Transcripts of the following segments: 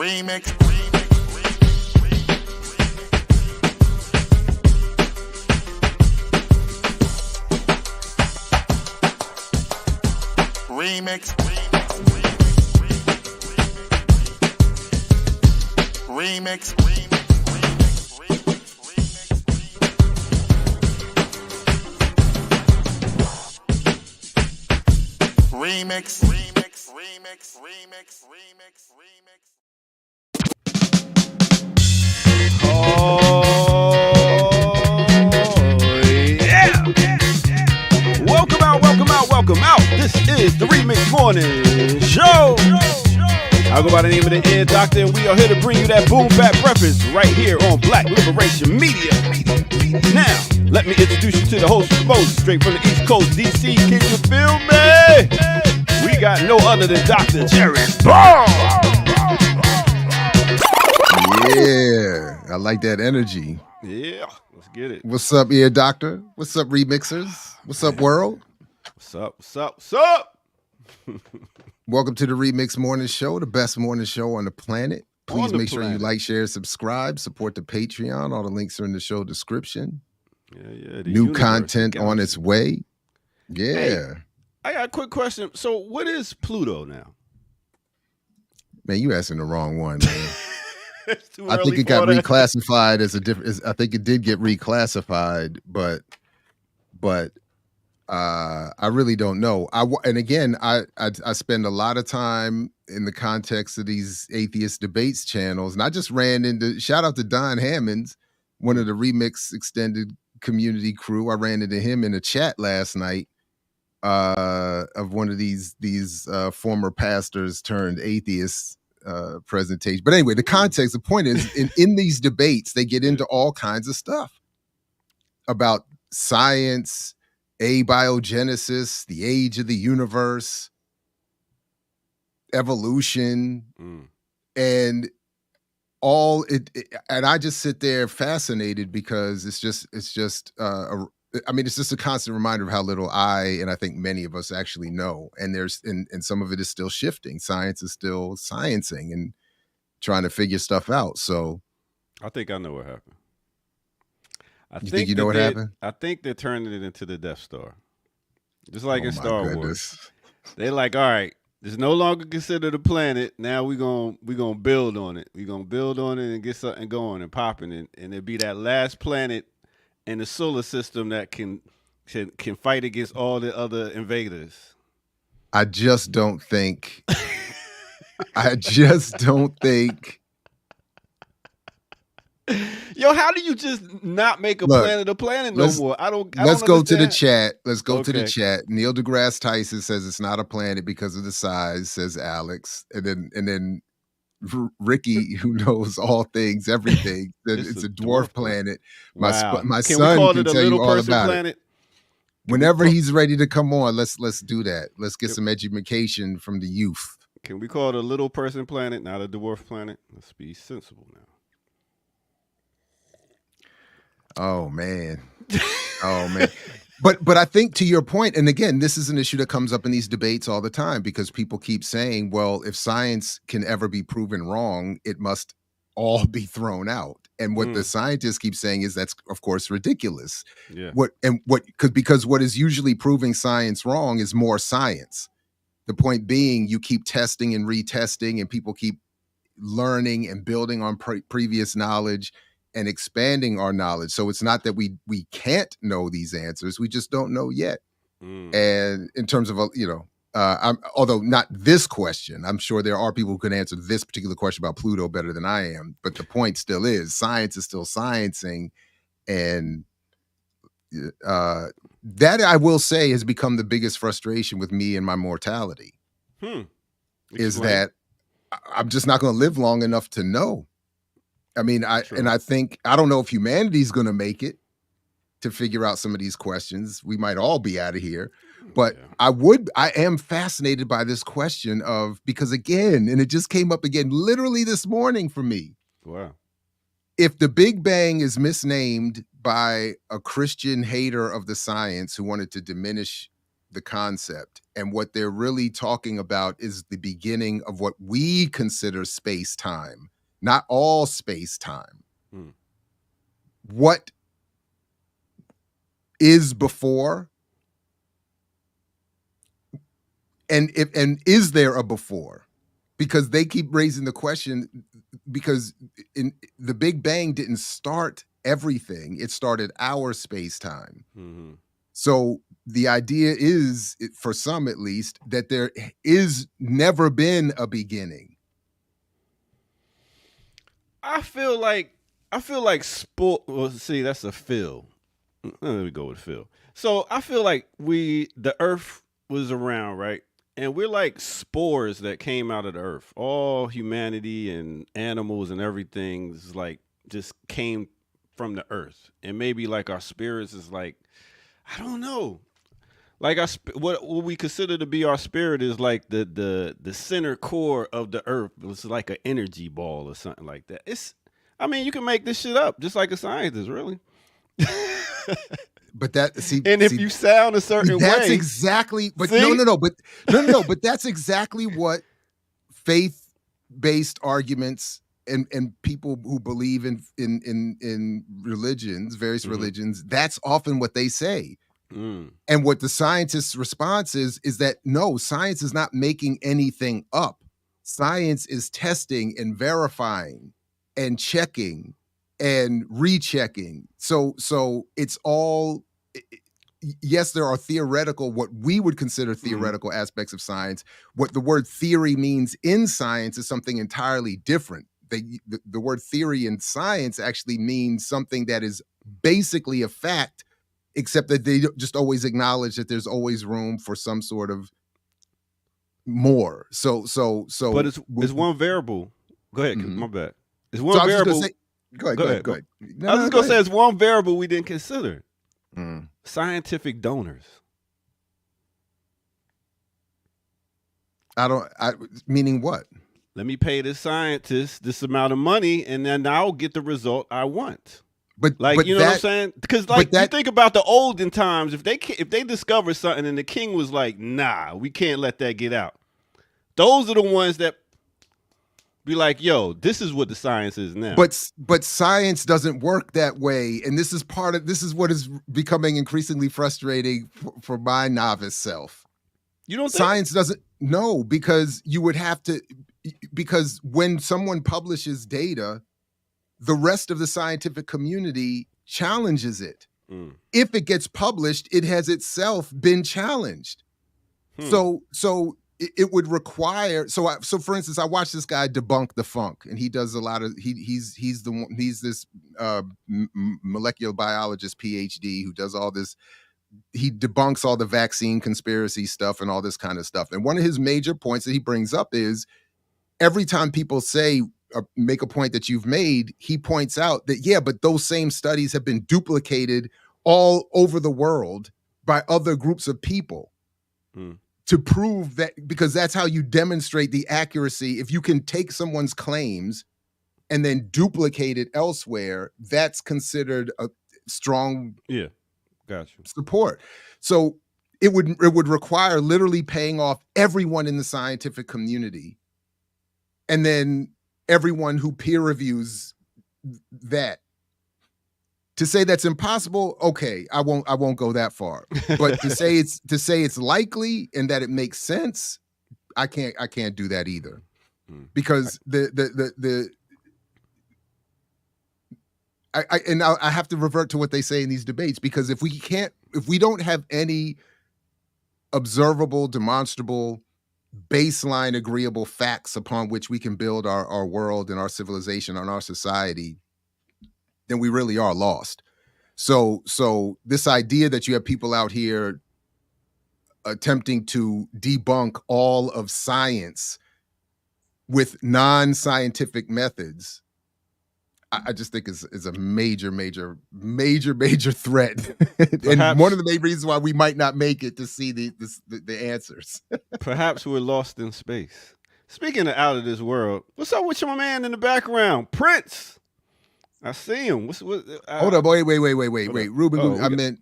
Remix. Remix. Remix. Remix. Remix. Remix. Remix. Remix. Remix. Oh, yeah. Welcome out. This is the Remix Morning Show. I go by the name of the Ear Doctor, and we are here to bring you that boom bap breakfast right here on Black Liberation Media. Now, let me introduce you to the host of most, straight from the East Coast, DC. Can you feel me? We got no other than Dr. Jerry Ball. Yeah, I like that energy. Yeah, let's get it. What's up, Ear Doctor? What's up, Remixers? What's up, world? What's up? Welcome to the Remix Morning Show, the best morning show on the planet. Please make sure you like, share, subscribe, support the Patreon. All the links are in the show description. Yeah. New content on its way. Yeah. Hey, I got a quick question. So what is Pluto now? Man, you asking the wrong one, man. I think it got reclassified as a different. I think it did get reclassified, but I really don't know. And again, I spend a lot of time in the context of these atheist debates channels, and I just ran into, shout out to Don Hammonds, one of the Remix extended community crew. I ran into him in a chat last night of one of these former pastors turned atheists presentation. But anyway, the point is in these debates, they get into all kinds of stuff about science, abiogenesis, the age of the universe, evolution, and all it. And I just sit there fascinated because it's just a constant reminder of how little and I think many of us actually know. And and some of it is still shifting. Science is still sciencing and trying to figure stuff out. So I think I know what happened. You think you know what happened? I think they're turning it into the Death Star. Just like in Star Wars. They're like, all right, it's no longer considered a planet. Now we're gonna build on it. We're gonna build on it and get something going and popping, and it'll be that last planet in the solar system that can fight against all the other invaders. I just don't think. I just don't think. Yo, how do you just not make a planet a planet no more? Let's go to the chat. Let's go to the chat. Neil deGrasse Tyson says it's not a planet because of the size, says Alex. And then Ricky, who knows all things, everything, it's a dwarf planet. Wow. My Can son we call can it a tell little you all person about planet? it. Whenever he's ready to come on, let's do that. Let's get some education from the youth. Can we call it a little person planet, not a dwarf planet? Let's be sensible now. Oh man. But I think, to your point, and again, this is an issue that comes up in these debates all the time because people keep saying, well, if science can ever be proven wrong, it must all be thrown out. And what the scientists keep saying is that's, of course, ridiculous. Yeah. Because what is usually proving science wrong is more science. The point being, you keep testing and retesting, and people keep learning and building on previous knowledge and expanding our knowledge. So it's not that we can't know these answers. We just don't know yet. And in terms of, although not this question, I'm sure there are people who can answer this particular question about Pluto better than I am. But the point still is science is still sciencing. And that, I will say, has become the biggest frustration with me and my mortality. Is that I'm just not going to live long enough to know. I mean, I think, I don't know if humanity's going to make it to figure out some of these questions. We might all be out of here, but yeah. I am fascinated by this question because again, and it just came up again, literally this morning for me. Wow. If the Big Bang is misnamed by a Christian hater of the science who wanted to diminish the concept. And what they're really talking about is the beginning of what we consider space-time, not all space-time. Hmm. What is before, and is there a before? Because they keep raising the question, because in the Big Bang didn't start everything. It started our space-time. Mm-hmm. So the idea is, for some at least, that there is never been a beginning. I feel like sport. Well, see, that's a feel. Let me go with Phil. So I feel like the Earth was around, right? And we're like spores that came out of the Earth. All humanity and animals and everything is like just came from the Earth. And maybe like our spirits is like, I don't know. Like what we consider to be our spirit is like the center core of the Earth. It's like an energy ball or something like that. I mean, you can make this shit up just like a scientist, really. But that if you sound a certain that's way, exactly. But see? no. But that's exactly what faith-based arguments and people who believe in religions, various religions. That's often what they say. And what the scientists' response is that no, science is not making anything up. Science is testing and verifying and checking and rechecking. So it's all, yes, there are theoretical, what we would consider theoretical aspects of science. What the word theory means in science is something entirely different. The word theory in science actually means something that is basically a fact, except that they just always acknowledge that there's always room for some sort of more. So but it's one variable. Go ahead, my bad. It's one so variable. Go ahead. I was just gonna say it's one variable we didn't consider. Scientific donors. Meaning what? Let me pay this scientist this amount of money, and then I'll get the result I want. But like, but you know what I'm saying? Because like you think about the olden times, if they discover something and the king was like, nah, we can't let that get out. Those are the ones that be like, yo, this is what the science is now. But science doesn't work that way, and this is what is becoming increasingly frustrating for my novice self. You don't think science doesn't? No, because you would have to. Because when someone publishes data, the rest of the scientific community challenges it. If it gets published, it has itself been challenged. So it would require. So for instance, I watched this guy debunk the funk, and he does a lot of. He's this molecular biologist PhD who does all this. He debunks all the vaccine conspiracy stuff and all this kind of stuff. And one of his major points that he brings up is every time people say make a point that you've made, he points out that, yeah, but those same studies have been duplicated all over the world by other groups of people to prove that, because that's how you demonstrate the accuracy. If you can take someone's claims and then duplicate it elsewhere, that's considered a strong support. So it would require literally paying off everyone in the scientific community, and then everyone who peer reviews that. To say that's impossible, okay, I won't go that far. But to say it's likely and that it makes sense, I can't do that either. Because I have to revert to what they say in these debates, because if we don't have any observable, demonstrable, baseline agreeable facts upon which we can build our world and our civilization and our society, then we really are lost. So this idea that you have people out here attempting to debunk all of science with non-scientific methods, I just think is a major threat. And one of the main reasons why we might not make it to see the answers. Perhaps we're lost in space. Speaking of out of this world, what's up with your man in the background, Prince? I see him. Hold up, wait. Ruben, I meant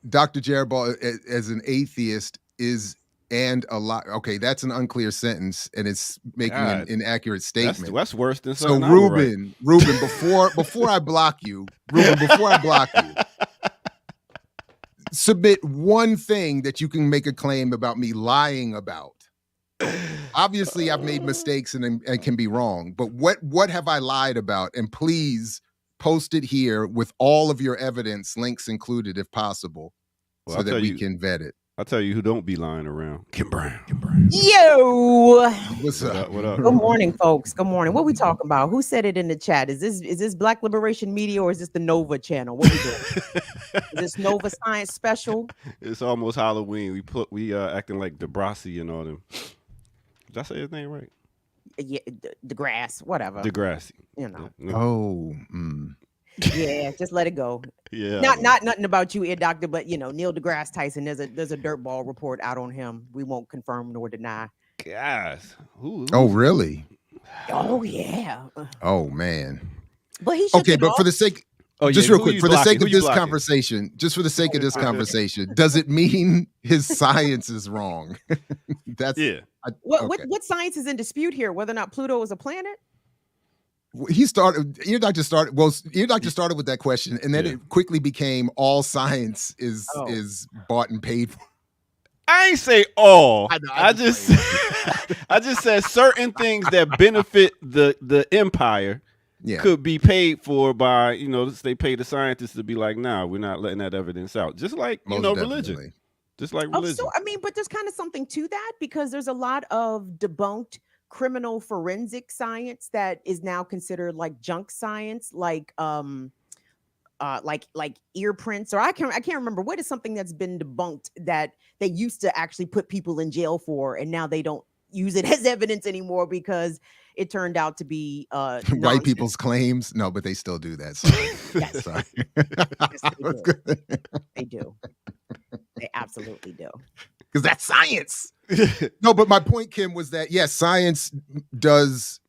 Dr. Jerabal, as an atheist, is and a lot. Okay, that's an unclear sentence, and it's making an God, inaccurate statement. that's worse than So something I would write. Ruben, before I block you, submit one thing that you can make a claim about me lying about. Obviously, I've made mistakes and can be wrong, but what have I lied about? And please post it here with all of your evidence, links included, if possible, Well, so that we can vet it. I'll tell you who don't be lying around. Kim Brown. Yo, What's up? What up? good morning, folks. Good morning. What we talking about? Who said it in the chat? Is this Black Liberation Media or is this the Nova channel? What we doing? Is this Nova Science Special? It's almost Halloween. We acting like Degrassi and all them. Did I say his name right? Yeah, the grass, whatever. Degrassi. You know. Yeah. Oh, Yeah, just let it go. Yeah. Not nothing about you, ear doctor, but Neil deGrasse Tyson. There's a dirtball report out on him. We won't confirm nor deny. Gosh. Oh, really? Oh yeah. Oh man. But he should. Okay, but for the sake. Oh, just yeah, real quick, for the sake of this blocking? conversation, does it mean his science is wrong? That's Yeah. What science is in dispute here? Whether or not Pluto is a planet? Ear doctor started with that question, and then it quickly became all science is bought and paid for. I ain't say all. I just I just said certain things that benefit the empire could be paid for by, they pay the scientists to be like, nah, we're not letting that evidence out. Just like, religion. Just like religion. So, but there's kind of something to that because there's a lot of debunked criminal forensic science that is now considered like junk science, like ear prints, or I can't remember what is something that's been debunked that they used to actually put people in jail for, and now they don't use it as evidence anymore because it turned out to be white people's claims. No, but they still do that. Sorry. Yes. Sorry. Yes, they do. They absolutely do. Because that's science. No, but my point, Kim, was that yes, science does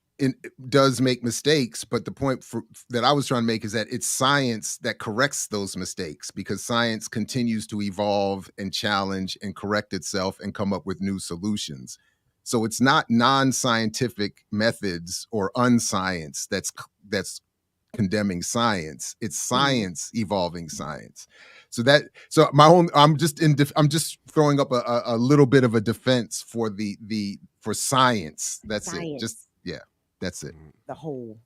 make mistakes, but the point that I was trying to make is that it's science that corrects those mistakes because science continues to evolve and challenge and correct itself and come up with new solutions. So it's not non-scientific methods or unscience that's condemning science. It's science evolving science. I'm just throwing up a little bit of a defense for for science. That's science. it. That's it. The whole.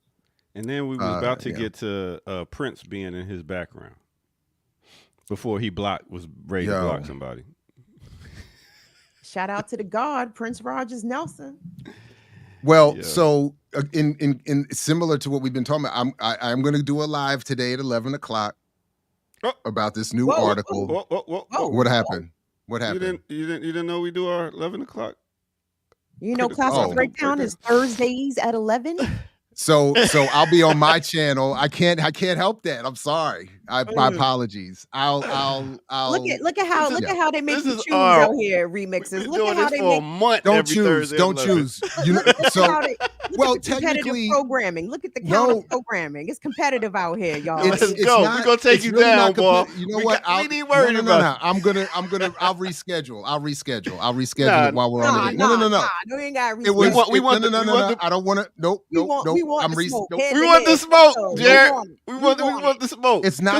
And then we was about to get to Prince being in his background before he was ready to block somebody. Shout out to the God, Prince Rogers Nelson. Well, so in similar to what we've been talking about, I'm going to do a live today at 11 o'clock about this new article. What happened? What happened? You didn't know we do our 11 o'clock? Classic Breakdown is Thursdays at 11. So I'll be on my channel. I can't help that. I'm sorry. My apologies. I'll look at how they make you choose out here remixes. Look at how they make month. Don't choose. Technically programming. Look at the counter programming. It's competitive out here, y'all. Let's go. We're gonna take you down, boy. You know what? We ain't worried about. No. I'll reschedule. I'll reschedule it while we're on the day. No. No, you ain't got to reschedule. We want I don't want to. Nope. We want the smoke, Jared. We want the smoke. It's not.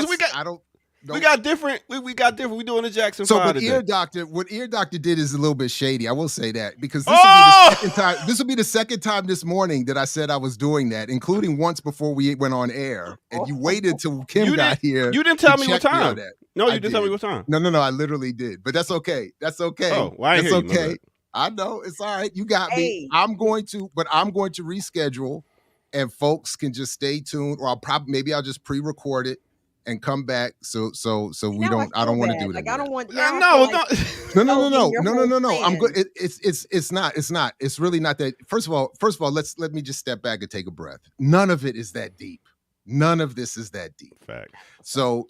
We got different. We got different. We doing the Jackson. So, what Ear Doctor did is a little bit shady. I will say that because this will be the second time this morning that I said I was doing that, including once before we went on air, and you waited till Kim got here. You didn't tell me what time. No, you didn't tell me what time. No. I literally did, but that's okay. That's okay. Oh, why? That's okay. I know it's all right. You got me. I'm going to reschedule, and folks can just stay tuned, or I'll just pre-record it and come back. So we don't. I don't want to do that. Like I don't want. No. I'm good. It's not. It's really not that. First of all, let me just step back and take a breath. None of it is that deep. None of this is that deep. Fact. So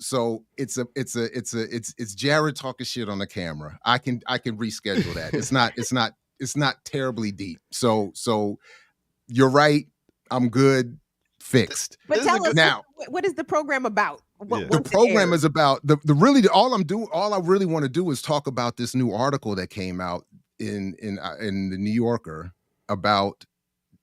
it's Jared talking shit on the camera. I can reschedule that. It's not terribly deep. So you're right. I'm good. Fixed. But tell us now, what is the program about? Yeah. The once it program aired. is about all I really want to do is talk about this new article that came out in the New Yorker about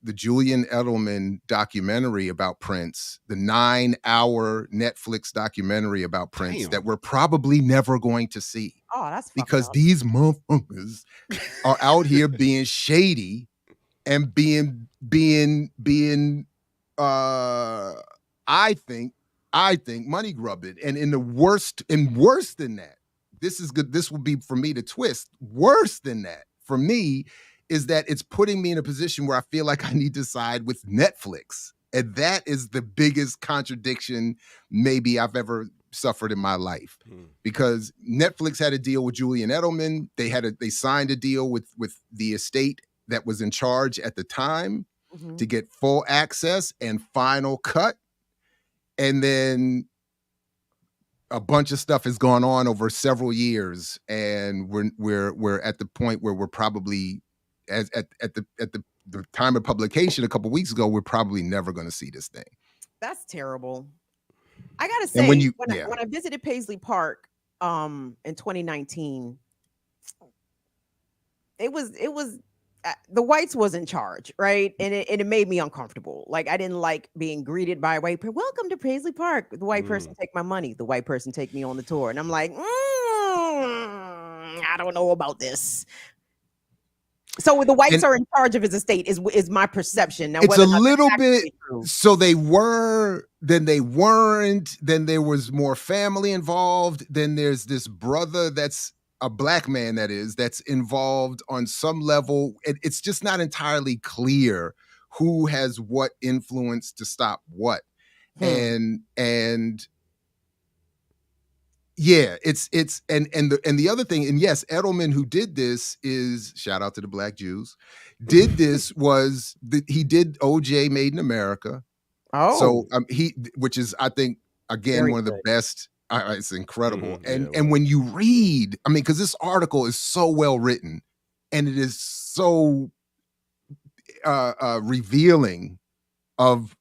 the Julian Edelman documentary about Prince, the 9-hour Netflix documentary about Prince Damn. that we're probably never going to see Oh, that's fucked because up. these motherfuckers are out here being shady and being I think money grubbing. And in the worst and worse than that, this is good. This will be for me to twist. Worse than that for me is that it's putting me in a position where I feel like I need to side with Netflix. And that is the biggest contradiction maybe I've ever suffered in my life. Because Netflix had a deal with Julian Edelman. They signed a deal with the estate that was in charge at the time to get full access and final cut. And then a bunch of stuff has gone on over several years, and we're at the point where we're probably at the time of publication a couple weeks ago, we're probably never going to see this thing. That's terrible. I gotta say, And when I visited Paisley Park in 2019, it was the whites was in charge, right? And it made me uncomfortable. Like, I didn't like being greeted by a white person. Welcome to Paisley Park. The white person take my money. The white person take me on the tour. And I'm like, I don't know about this. So the whites are in charge of his estate is my perception. Now, it's a whether or not that's little actually bit true. so they were, then they weren't, then there was more family involved, then there's this brother that's a black man that's involved on some level. It's just not entirely clear who has what influence to stop what. And yeah, it's and the other thing, and yes, Edelman, who did this, is shout out to the Black Jews, did this he did OJ Made in America. Oh, So which is, I think, again, Very one of the good. best. It's incredible. Yeah, And when you read, I mean, because this article is so well written and it is so revealing of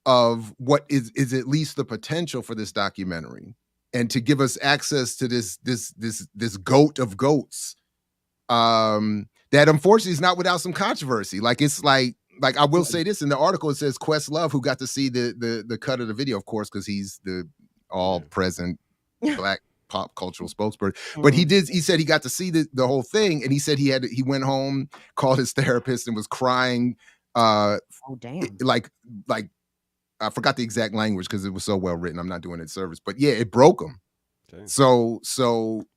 what is at least the potential for this documentary, and to give us access to this goat of goats, that unfortunately is not without some controversy. Like, it's like I will say this in the article, it says Questlove, who got to see the cut of the video, of course, because he's the all present Black pop cultural spokesperson. But he said he got to see the whole thing, and he said he went home, called his therapist, and was crying. Oh, damn. Like I forgot the exact language because it was so well written. I'm not doing it service, but yeah, it broke him. Okay. So,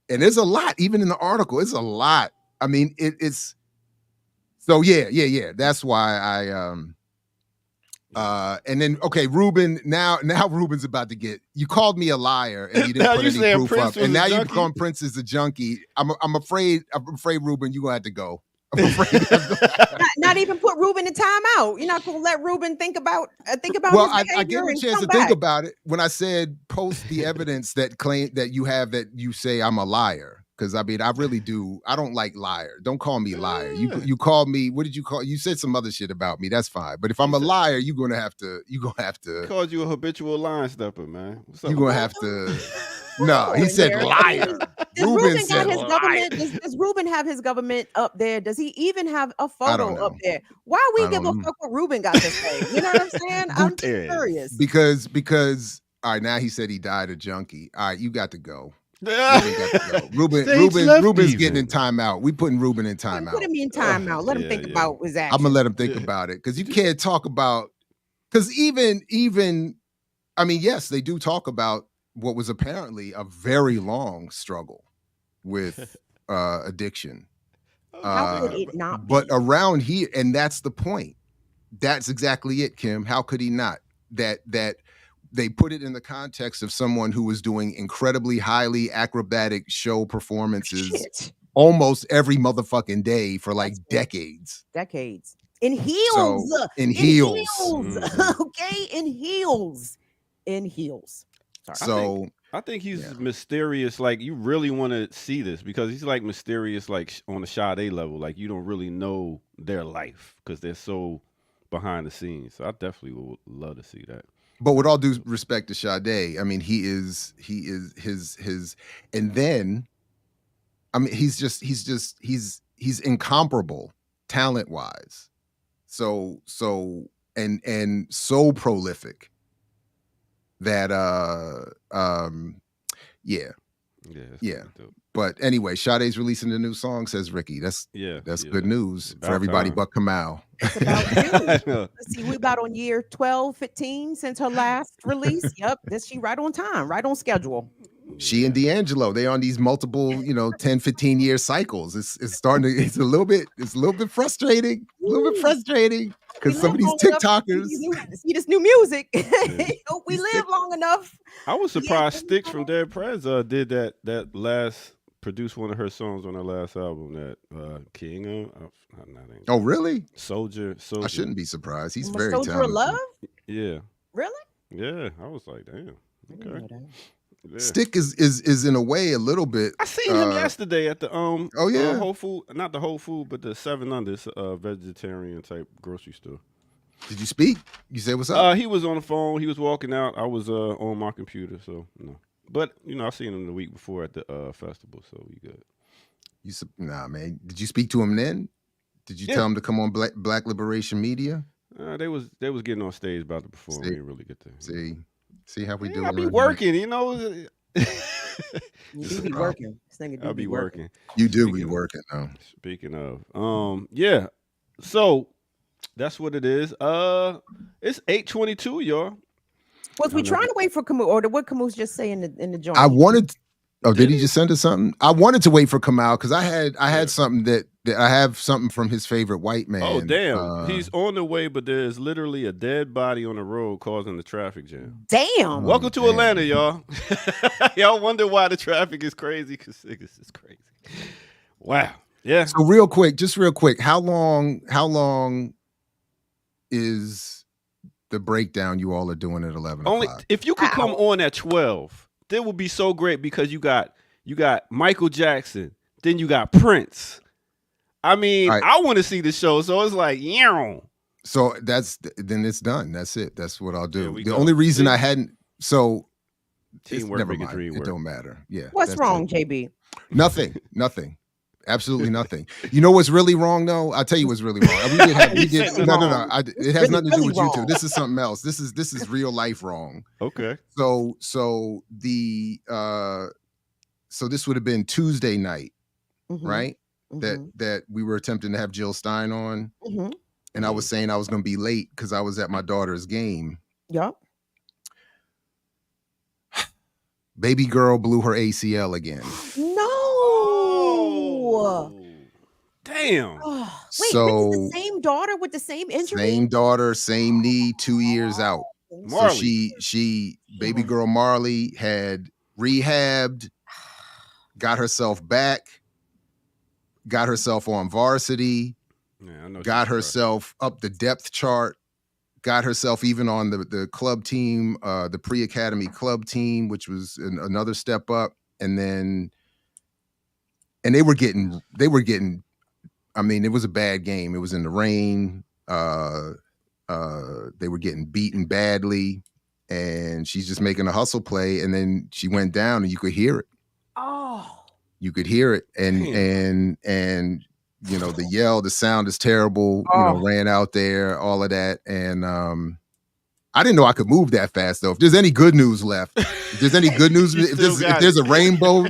and there's a lot, even in the article, it's a lot. I mean, it's so yeah. That's why and then, okay, Ruben, now Ruben's about to get, you called me a liar and you didn't put any proof up, and now you've called Prince as a junkie. I'm afraid, Ruben, you're gonna have to go. I'm afraid. not even put Ruben in timeout. You're not gonna let Ruben think about Well, his I gave him a chance to think about it when I said post the evidence that claim that you have, that you say I'm a liar. Because I mean, I really do. I don't like liar. Don't call me liar. You called me. What did you call? You said some other shit about me. That's fine. But if I'm a liar, you're gonna have to. He called you a habitual line stepper, man. You're gonna have to. No, he said liar. Ruben said liar. Does Ruben have his government up there? Does he even have a photo up there? Why we give a fuck what Ruben got to say? You know what I'm saying? I'm just curious. Because all right, now he said he died a junkie. All right, you got to go. Ruben's getting in timeout. We putting Ruben in timeout. Put him in timeout. Let him think about his actions. I'm gonna let him think about it, because you can't talk about, because even I mean, yes, they do talk about what was apparently a very long struggle with addiction. How could it not be? But around here, and that's the point. That's exactly it, Kim. How could he not? That they put it in the context of someone who was doing incredibly highly acrobatic show performances almost every motherfucking day for like decades. In heels. So, in heels. Okay, in heels. Sorry. So I think he's mysterious. Like, you really want to see this because he's like mysterious, like on the Sade level. Like, you don't really know their life because they're so behind the scenes. So I definitely would love to see that. But with all due respect to Sade, I mean, he is his, and then, I mean, he's incomparable talent wise. So and so prolific that yeah. Yeah. Dope. But anyway, Sade's releasing a new song, says Ricky. That's good news About for everybody time. but Kamau. It's about you. Let's see, we about on year 12, 15 since her last release. Yep, this she right on time, right on schedule. She and D'Angelo, they on these multiple, 10, 15 year cycles. It's starting to, it's a little bit frustrating. Because some of these TikTokers. See this new music. Hope we live long enough. I was surprised Sticks from Dead Prez did that last, produced one of her songs on her last album, that King of Oh, really? Soldier. I shouldn't be surprised. He's I'm a very soldier talented. of love? Yeah. Really? Yeah. I was like, damn. Okay. Yeah. Stick is in a way a little bit. I seen him yesterday at the Oh yeah, Whole Food, not the Whole Food, but the 7 Under vegetarian type grocery store. Did you speak? You say what's up? He was on the phone. He was walking out. I was on my computer, so no. But I seen him the week before at the festival, so we good. Nah, man. Did you speak to him then? Did you tell him to come on Black Liberation Media? They was getting on stage about to perform. We didn't really get there. See how we do. I be working, You do be working. I'll be working. You do be working though. Speaking of, yeah. So that's what it is. It's 8:22, y'all. Was we trying to wait for Camus, or what Camus just say in the joint? I wanted. Oh, did he just send us something? I wanted to wait for Kamau because I had something that I have something from his favorite white man. Oh damn, he's on the way, but there's literally a dead body on the road causing the traffic jam. Damn. Welcome to Atlanta, y'all. Y'all wonder why the traffic is crazy? Because niggas is crazy. Wow. Yeah. So just real quick, how long is the breakdown you all are doing at 11 Only o'clock? if you could come on at 12. That would be so great because you got Michael Jackson, then you got Prince. I mean, I want to see the show, so it's like, yeah. So then it's done. That's it. That's what I'll do. The go. only reason I hadn't teamwork never make a mind. dream It work. don't matter. Yeah. What's wrong, JB? Nothing. Absolutely nothing. You know what's really wrong though? I'll tell you what's really wrong. We did no. It has nothing to do with wrong. YouTube. This is something else. This is real life wrong. Okay. So the so this would have been Tuesday night, right? That we were attempting to have Jill Stein on, and I was saying I was going to be late because I was at my daughter's game. Yep. Baby girl blew her ACL again. No. Damn. Wait, So this is the same daughter with the same injury? Same daughter, same knee, 2 years out. Marley. So she baby girl Marley had rehabbed, got herself back, got herself on varsity, got herself up the depth chart, got herself even on the club team, the pre-academy club team, which was another step up. And they were getting, I mean, it was a bad game. It was in the rain. They were getting beaten badly, and she's just making a hustle play. And then she went down, and you could hear it. Oh, you could hear it, and the yell, the sound is terrible. Ran out there, all of that, and I didn't know I could move that fast though. If there's any good news left, if there's a rainbow,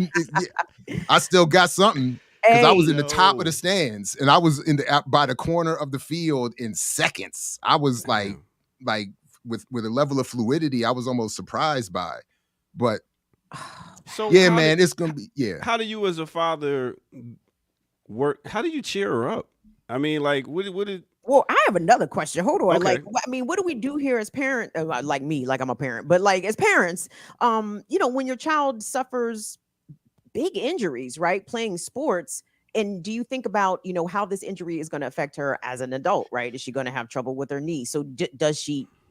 I still got something. Because I was in the top of the stands, and I was by the corner of the field in seconds. I was like with a level of fluidity I was almost surprised by. But so yeah, man, it's gonna be How do you as a father work? How do you cheer her up? I mean, like, what did? Well, I have another question. Hold on. Okay. Like, I mean, what do we do here as parents? Like me, like I'm a parent, but like as parents, when your child suffers big injuries, right? Playing sports. And do you think about, how this injury is going to affect her as an adult, right? Is she going to have trouble with her knee? So do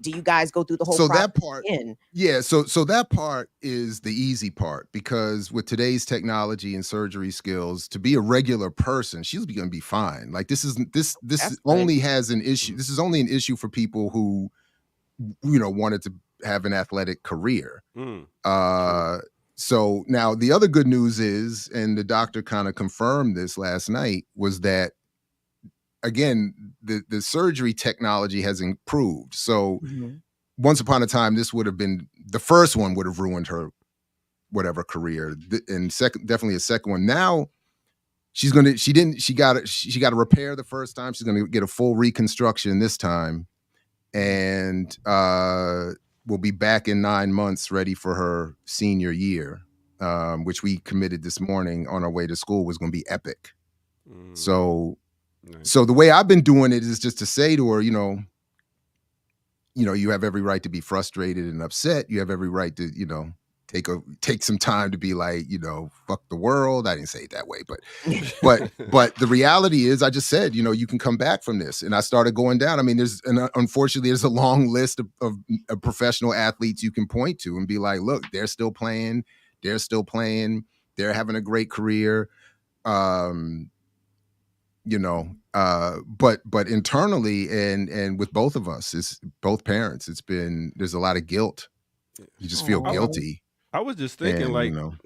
you guys go through the whole process that part again? Yeah. So that part is the easy part, because with today's technology and surgery skills, to be a regular person, she's going to be fine. Like this only has an issue. This is only an issue for people who, wanted to have an athletic career. Mm. So now the other good news is, and the doctor kind of confirmed this last night, was that again, the surgery technology has improved. So once upon a time, this would have been the first one would have ruined her whatever career, and definitely a second one. Now she got to repair the first time. She's going to get a full reconstruction this time, and we'll be back in 9 months, ready for her senior year, which we committed this morning on our way to school was going to be epic. So. Nice. So the way I've been doing it is just to say to her, you know, you have every right to be frustrated and upset. You have every right to, take some time to be like, fuck the world. I didn't say it that way, but the reality is, I just said, you can come back from this. And I started going down. I mean, unfortunately, there's a long list of professional athletes you can point to and be like, look, they're still playing. They're having a great career. But internally and with both of us, it's both parents, there's a lot of guilt. You just feel guilty. I was just thinking,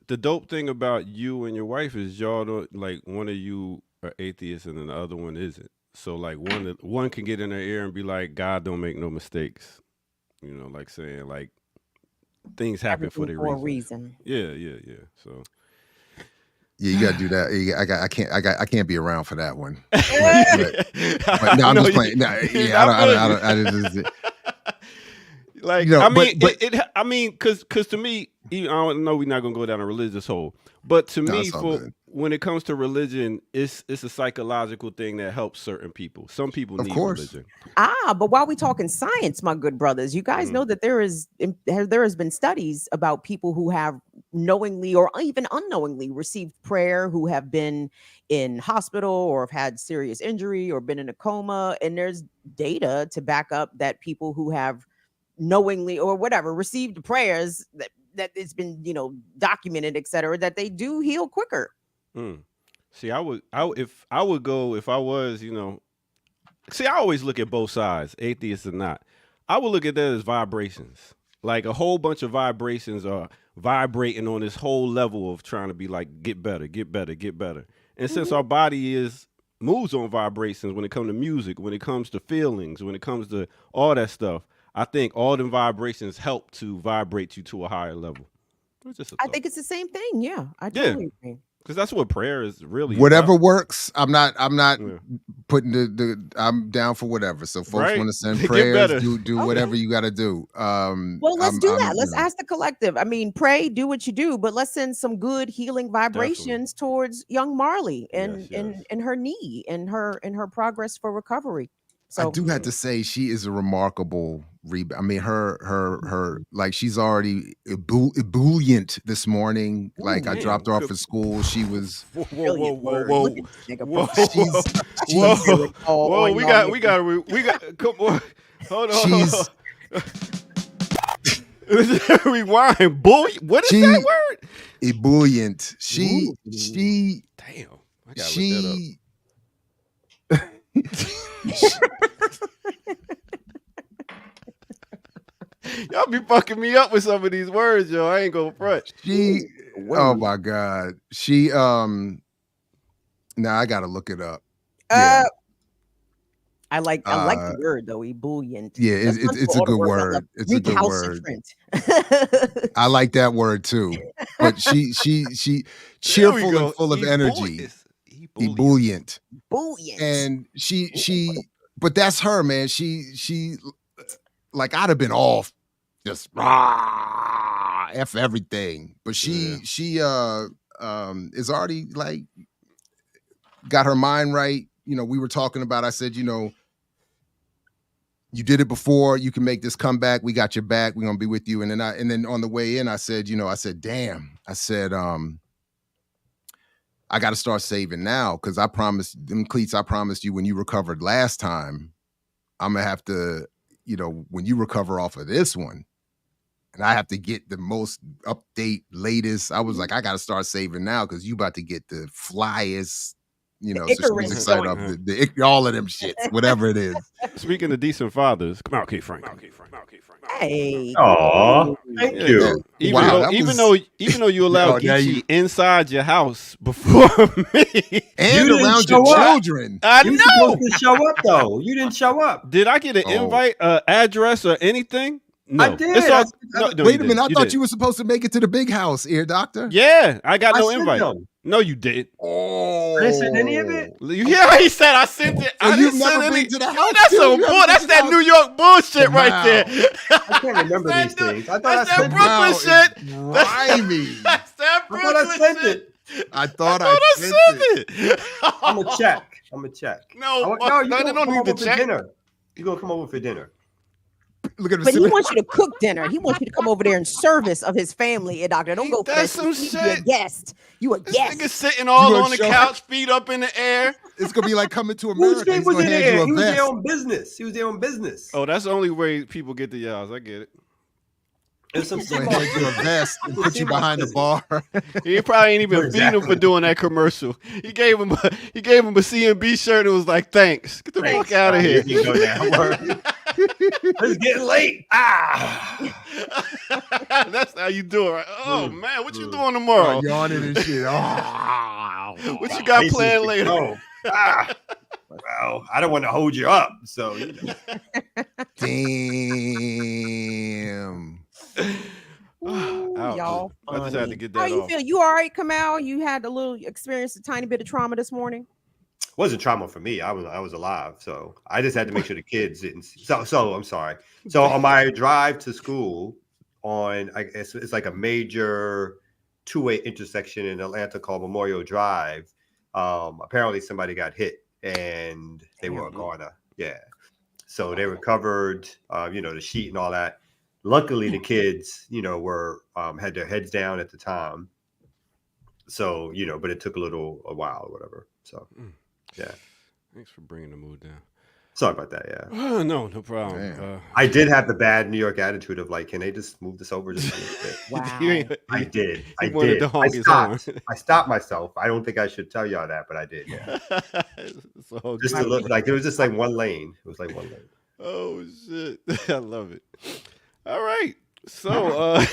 the dope thing about you and your wife is y'all don't, like, one of you are atheist and then the other one isn't. So like one can get in their ear and be like, God don't make no mistakes. Like saying like things happen for their reason. Yeah. So yeah, you gotta do that. I can't be around for that one. But no, I'm just playing. No, yeah, I don't. Like, because to me, I don't know. We're not gonna go down a religious hole, but to me, when it comes to religion, it's a psychological thing that helps certain people. Some people need religion. But while we talking science, my good brothers, you guys know that there has been studies about people who have knowingly or even unknowingly received prayer, who have been in hospital or have had serious injury or been in a coma, and there's data to back up that people who have knowingly or whatever received prayers that it's been documented, etc., that they do heal quicker. See, I was I always look at both sides, atheists or not. I would look at that as vibrations. Like a whole bunch of vibrations are vibrating on this whole level of trying to be like, get better, get better, get better. And since our body moves on vibrations when it comes to music, when it comes to feelings, when it comes to all that stuff, I think all them vibrations help to vibrate you to a higher level. I think it's the same thing. Yeah, I totally agree. Because that's what prayer is really. Whatever works. I'm not putting I'm down for whatever. So folks want to send prayers, do whatever you got to do. Well, let's do that. Let's ask the collective. I mean, pray, do what you do, but let's send some good healing vibrations towards young Marley and her knee and her progress for recovery. So I do have to say she is a remarkable I mean, her like she's already ebullient this morning. Like I dropped her off at school. She was whoa. We got come on. Hold on. Rewind. What is that word? Ebullient. She damn. I gotta look that up. Y'all be fucking me up with some of these words, yo. I ain't gonna front. Oh my God. Now I gotta look it up. I like the word though, ebullient. Yeah, it's a good word. It's a good word. I like that word too. But she cheerful and full of energy. Ebullient. And she but that's her, man. She like I'd have been off just F everything. But she is already like got her mind right. We were talking about, I said, you did it before, you can make this comeback. We got your back. We're gonna be with you. And then on the way in, I said, damn. I said, I got to start saving now because I promised them cleats. I promised you when you recovered last time, I'm gonna have to, when you recover off of this one, and I have to get the most update, latest. I was like, I got to start saving now because you about to get the flyest, so she's excited off all of them shits, whatever it is. Speaking of decent fathers, come out, K. Frank. Hey. Aw, thank Yeah, you. Yeah. Even Wow, though, that even was- though, even though you allow Oh, now Geechee inside your house before me, And didn't around your show up. children. I You were know. supposed to show up though. You didn't show up. Did I get an Oh. invite, address, or anything? No. I did. It's all, I- no, no, Wait you a minute, I didn't. thought didn't. you were supposed to make it to the big house, ear doctor. Yeah, I got I no sent invite. them. No, you didn't. Oh, I didn't send any of it. You hear how he said I sent it? So I you've didn't send never any. been to the Yo, house, that's too? some You haven't bull. been That's to the that house? New York bullshit right Wow. there. I can't remember That's these that things. I thought that's I that sent Brooklyn it. Wow, shit. it's grimy. That's that I thought Brooklyn I sent shit. it. I thought I I sent sent it. it. I'm gonna check. No, No, you no, they gonna don't come need over to for check. dinner. You gonna come over for dinner? Look at him But he sitting- wants you to cook dinner. He wants you to come over there in service of his family, doctor. Don't go for That's that. some You be a shit. guest. You a This nigga guest. sitting all gonna on the show- couch, feet up in the air. It's gonna be like coming to Whose America. feet He's was gonna in hand there? you He a was vest. there on business. He was there on business. Oh, that's the only way people get to y'all. I get it. There's some He's gonna hand you a vest and put you behind the bar. He probably ain't even beat him for Exactly. doing that commercial. He gave him a CMB shirt and was like, "Thanks, get the fuck out of here." You go now. Word. It's getting late. That's how you do it. Right? Oh Mm, man, what you doing tomorrow? Yawning and shit. Oh. What you got Places planned to later? go. Well, I don't want to hold you up, so you know. Damn. Ooh, Ouch. y'all. I just had to funny. get How that you off. feel? You all right, Kamal? You had a little experience, a tiny bit of trauma this morning. Wasn't trauma for me. I was alive, so I just had to make sure the kids didn't. So I'm sorry. So on my drive to school, it's like a major two-way intersection in Atlanta called Memorial Drive. Apparently somebody got hit and they were a goner. Yeah. So they recovered, the sheet and all that. Luckily, the kids, were had their heads down at the time. So but it took a while or whatever. So. Yeah. Thanks for bringing the mood down. Sorry about that. Yeah. No problem. Damn. I did have the bad New York attitude of like, can they just move this over just a little bit? Wow. You ain't- I did. He I wanted did. to honk his I stopped myself. I don't think I should tell y'all that, but I did. Yeah. It's all Just good. to look like it was just like one lane. It was like one lane. Oh shit. I love it. All right. So I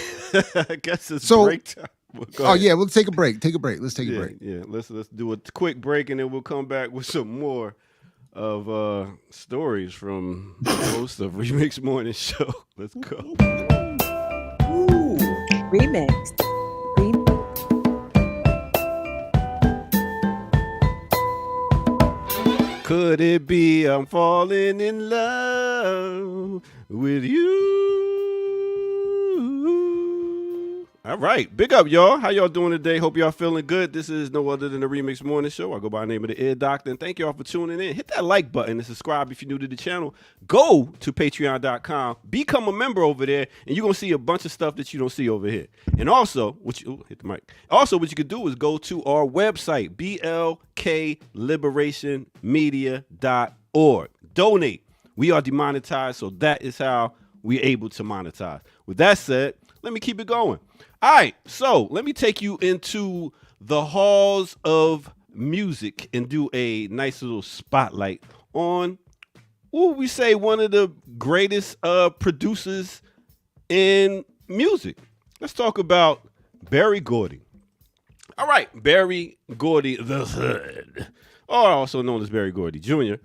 guess it's So- break time. Well, go Oh ahead. yeah, we'll take a break. Take a break. Let's take a Yeah, break. yeah. Let's do a quick break and then we'll come back with some more of stories from the host of Remix Morning Show. Let's go. Ooh. Remixed. Could it be I'm falling in love with you? All right. Big up, y'all. How y'all doing today? Hope y'all feeling good. This is no other than the Remix Morning Show. I go by the name of the Ear Doctor. And thank y'all for tuning in. Hit that like button and subscribe if you're new to the channel. Go to patreon.com. Become a member over there. And you're going to see a bunch of stuff that you don't see over here. And also, hit the mic. Also, what you could do is go to our website, blkliberationmedia.org. Donate. We are demonetized, so that is how we're able to monetize. With that said, let me keep it going. All right, so let me take you into the halls of music and do a nice little spotlight on, what would we say, one of the greatest producers in music. Let's talk about Berry Gordy. All right, Berry Gordy the Third, or also known as Berry Gordy Jr.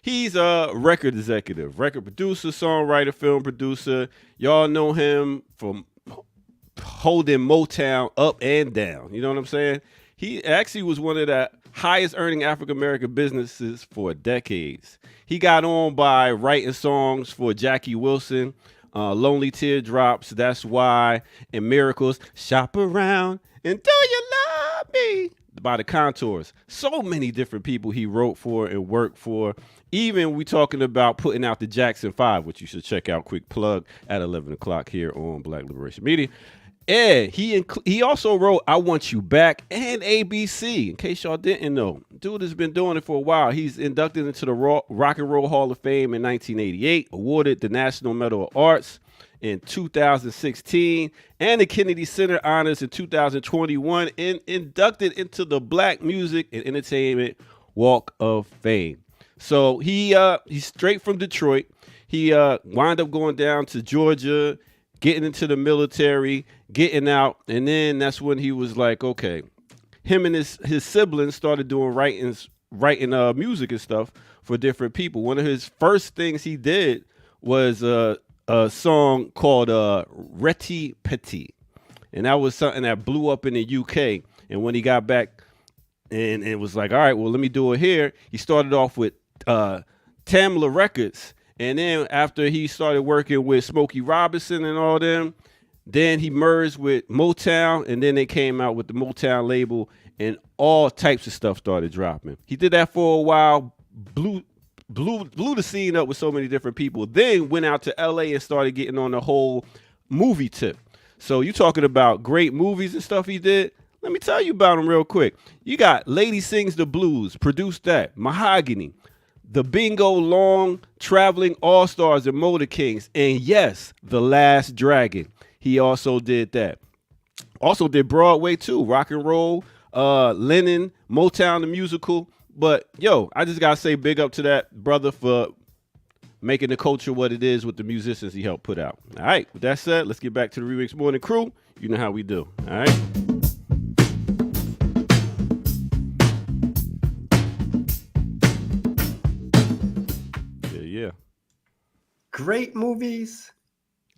He's a record executive, record producer, songwriter, film producer. Y'all know him from holding Motown up and down. You know what I'm saying? He actually was one of the highest earning African-American businesses for decades. He got on by writing songs for Jackie Wilson, Lonely Teardrops, That's Why, and Miracles, Shop Around, and Do You Love Me? By the Contours. So many different people he wrote for and worked for. Even we talking about putting out the Jackson 5, which you should check out, quick plug, at 11 o'clock here on Black Liberation Media. And he also wrote I Want You Back and ABC, in case y'all didn't know. Dude has been doing it for a while. He's inducted into the Rock and Roll Hall of Fame in 1988, awarded the National Medal of Arts in 2016, and the Kennedy Center Honors in 2021, and inducted into the Black Music and Entertainment Walk of Fame. So he's straight from Detroit. he wound up going down to Georgia, getting into the military, getting out, and then that's when he was like, okay. Him and his siblings started doing writing music and stuff for different people. One of his first things he did was a song called Reti Petit. And that was something that blew up in the UK. And when he got back and it was like, all right, well, let me do it here. He started off with Tamla Records. And then after he started working with Smokey Robinson and all them, then he merged with Motown, and then they came out with the Motown label, and all types of stuff started dropping. He did that for a while, blew the scene up with so many different people, then went out to LA and started getting on the whole movie tip. So you talking about great movies and stuff he did? Let me tell you about him real quick. You got Lady Sings the Blues, produced that. Mahogany, The Bingo Long, Traveling All-Stars and Motor Kings, and yes, The Last Dragon. He also did that. Also did Broadway too, rock and roll, Lennon, Motown the musical. But yo, I just gotta say big up to that brother for making the culture what it is with the musicians he helped put out. All right, with that said, let's get back to the Remix Morning Crew. You know how we do. All right. Yeah. Great movies.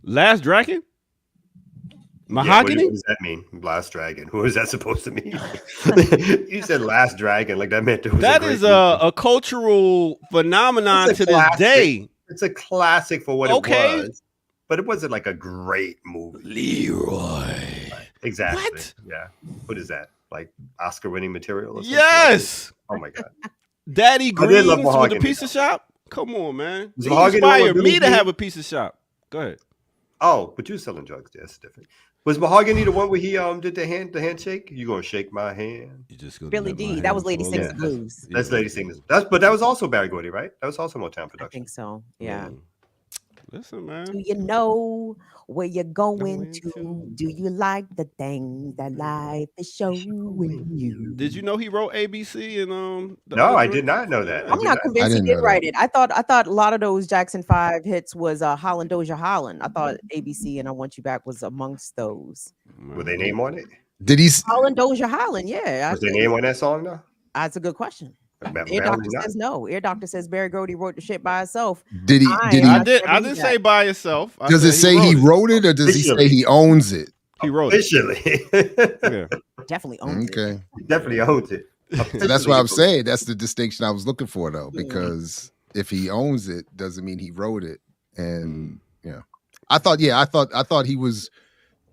Last Dragon? Mahogany? Yeah, what does that mean? Last Dragon. What is that supposed to mean? You said Last Dragon, like that meant it was. That is a cultural phenomenon to this day. It's a classic for what it was, but it wasn't like a great movie. Leroy. Exactly. What? Yeah. What is that? Like Oscar-winning material? Or yes. Like oh my god. Daddy Greens with a Mahogany, pizza shop. Come on, man. Was He Mahogany inspired really me to good? have a pizza shop. Go ahead. Oh, but you were selling drugs. That's different. Was Mahogany the one where he did the handshake? You gonna shake my hand? You just gonna Billy let my D. That was hands Lady fall Sings off. the Blues. That's Lady Singers. But that was also Barry Gordy, right? That was also Motown I production. think so. Yeah. Listen, man. Do you know where you're going Going to? to. Do you like the things that life is showing you? Did you know he wrote ABC and the No, other I joint? did not know that. Yeah. I'm not convinced he didn't did know write that. it. I thought a lot of those Jackson 5 hits was Holland Doja Holland. I thought ABC and I Want You Back was amongst those. Were they name on it? Did he? Holland Doja Holland, yeah. Was their name on that song though? That's a good question. Ear Apparently Doctor not. says no. Ear Doctor says Barry Gordy wrote the shit by himself. Did he? I- Did he? I I did. I believe didn't that. say by itself. I Does said it say he wrote it, or does he say Officially. he owns it? He wrote it. Officially. Yeah. Definitely owns it. Okay, He definitely owns it. so that's what I'm saying. That's the distinction I was looking for, though, because if he owns it, doesn't mean he wrote it. And I thought he was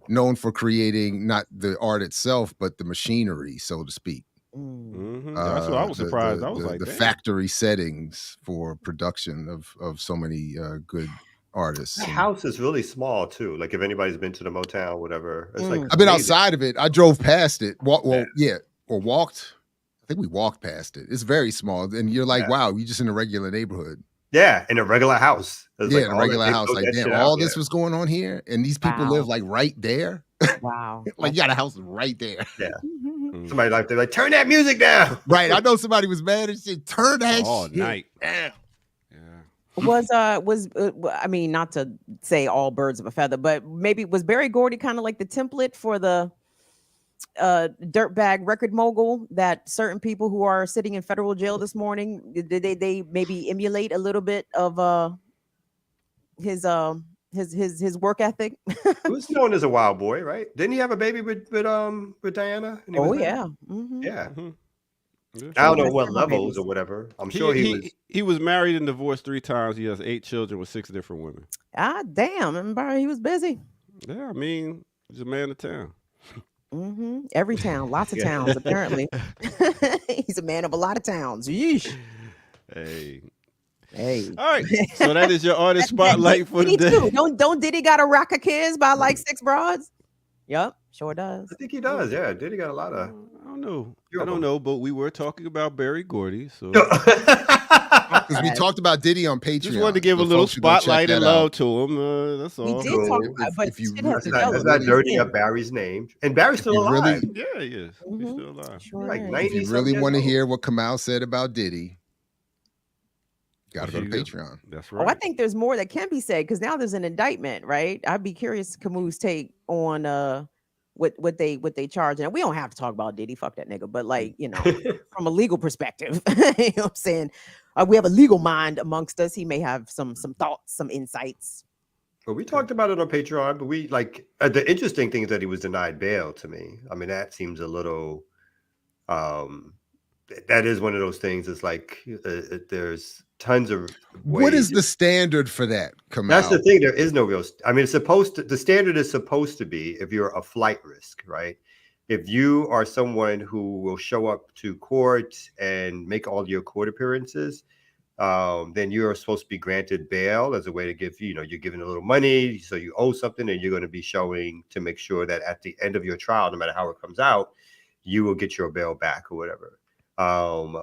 known for creating not the art itself, but the machinery, so to speak. Mhm. That's what I was surprised. I was like, the damn. factory settings for production of so many good artists. The And house is really small too. Like if anybody's been to the Motown, whatever, it's like I've been amazing. outside of it. I drove past it. Or walked. I think we walked past it. It's very small, and you're like, Yeah. wow, you're just in a regular neighborhood. Yeah, in a regular house. It's Yeah, like in a all regular that- they house. built Like, that damn, shit all out, this was going on here, and these people Wow. live like right there. Wow. Like, you got a house right there. Yeah. Mm. Somebody they're like, turn that music down. Right. I know somebody was mad and shit. Turn that all shit night. down. Yeah. Was I mean, not to say all birds of a feather, but maybe was Barry Gordy kind of like the template for the dirtbag record mogul that certain people who are sitting in federal jail this morning, did they maybe emulate a little bit of his work ethic? He was known as a wild boy, right? Didn't he have a baby with Diana? And he Oh was yeah. Mhm. yeah. Mhm. Yeah. I don't know Yes, what several levels babies. or whatever. I'm sure He was married and divorced 3 times. He has 8 children with 6 different women. Ah, damn! Remember he was busy. Yeah, I mean, he's a man of town. Every town, lots of Yeah. towns. Apparently, he's a man of a lot of towns. Yeesh. Hey. Hey. All right. So that is your artist spotlight for the Diddy day. too. Don't Diddy got a rock of kids by like 6 broads? Yep, sure does. I think he does. Yeah, Diddy got a lot of. I don't know. You're I don't know, but we were talking about Barry Gordy, so Because we talked about Diddy on Patreon. just wanted to give a So little folks should go check spotlight and that love out. to him. That's We all. did Cool. talk about, but If you- shit has that's developed. Let's not dirty Yeah. up Barry's name. And Barry's still you alive. really- Yeah, he is. He's Mhm. still alive. Sure Like is. 90 If you really want to hear what Kamal said about Diddy, Got to go to Patreon. That's Oh, I right. think there's more that can be said because now there's an indictment, right? I'd be curious Camus' take on what they charge. And we don't have to talk about Diddy, fuck that nigga, but like, from a legal perspective, you know what I'm saying? We have a legal mind amongst us. He may have some thoughts, some insights. Well, we talked about it on Patreon, but we like the interesting thing is that he was denied bail to me. I mean, that seems a little that is one of those things. It's like there's tons of ways. What is the standard for that, Kamal? That's the thing. There is no real. I mean, the standard is supposed to be if you're a flight risk, right? If you are someone who will show up to court and make all your court appearances, then you're supposed to be granted bail as a way to give, you're giving a little money, so you owe something, and you're going to be showing to make sure that at the end of your trial, no matter how it comes out, you will get your bail back or whatever.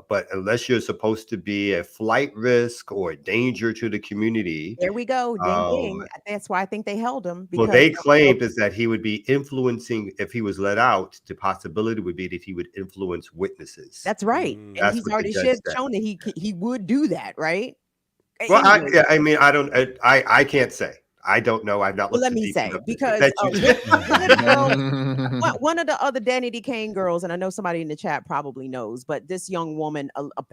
But unless you're supposed to be a flight risk or a danger to the community. There we go. Ding, ding. That's why I think they held him. Well, they claimed is that he would be influencing, if he was let out, the possibility would be that he would influence witnesses. That's right. And That's he's already shown that he would do that, right? Well, I can't say. I don't know. I've not looked. Well, let me say, because one of the other Danny D. Kane girls, and I know somebody in the chat probably knows, but this young woman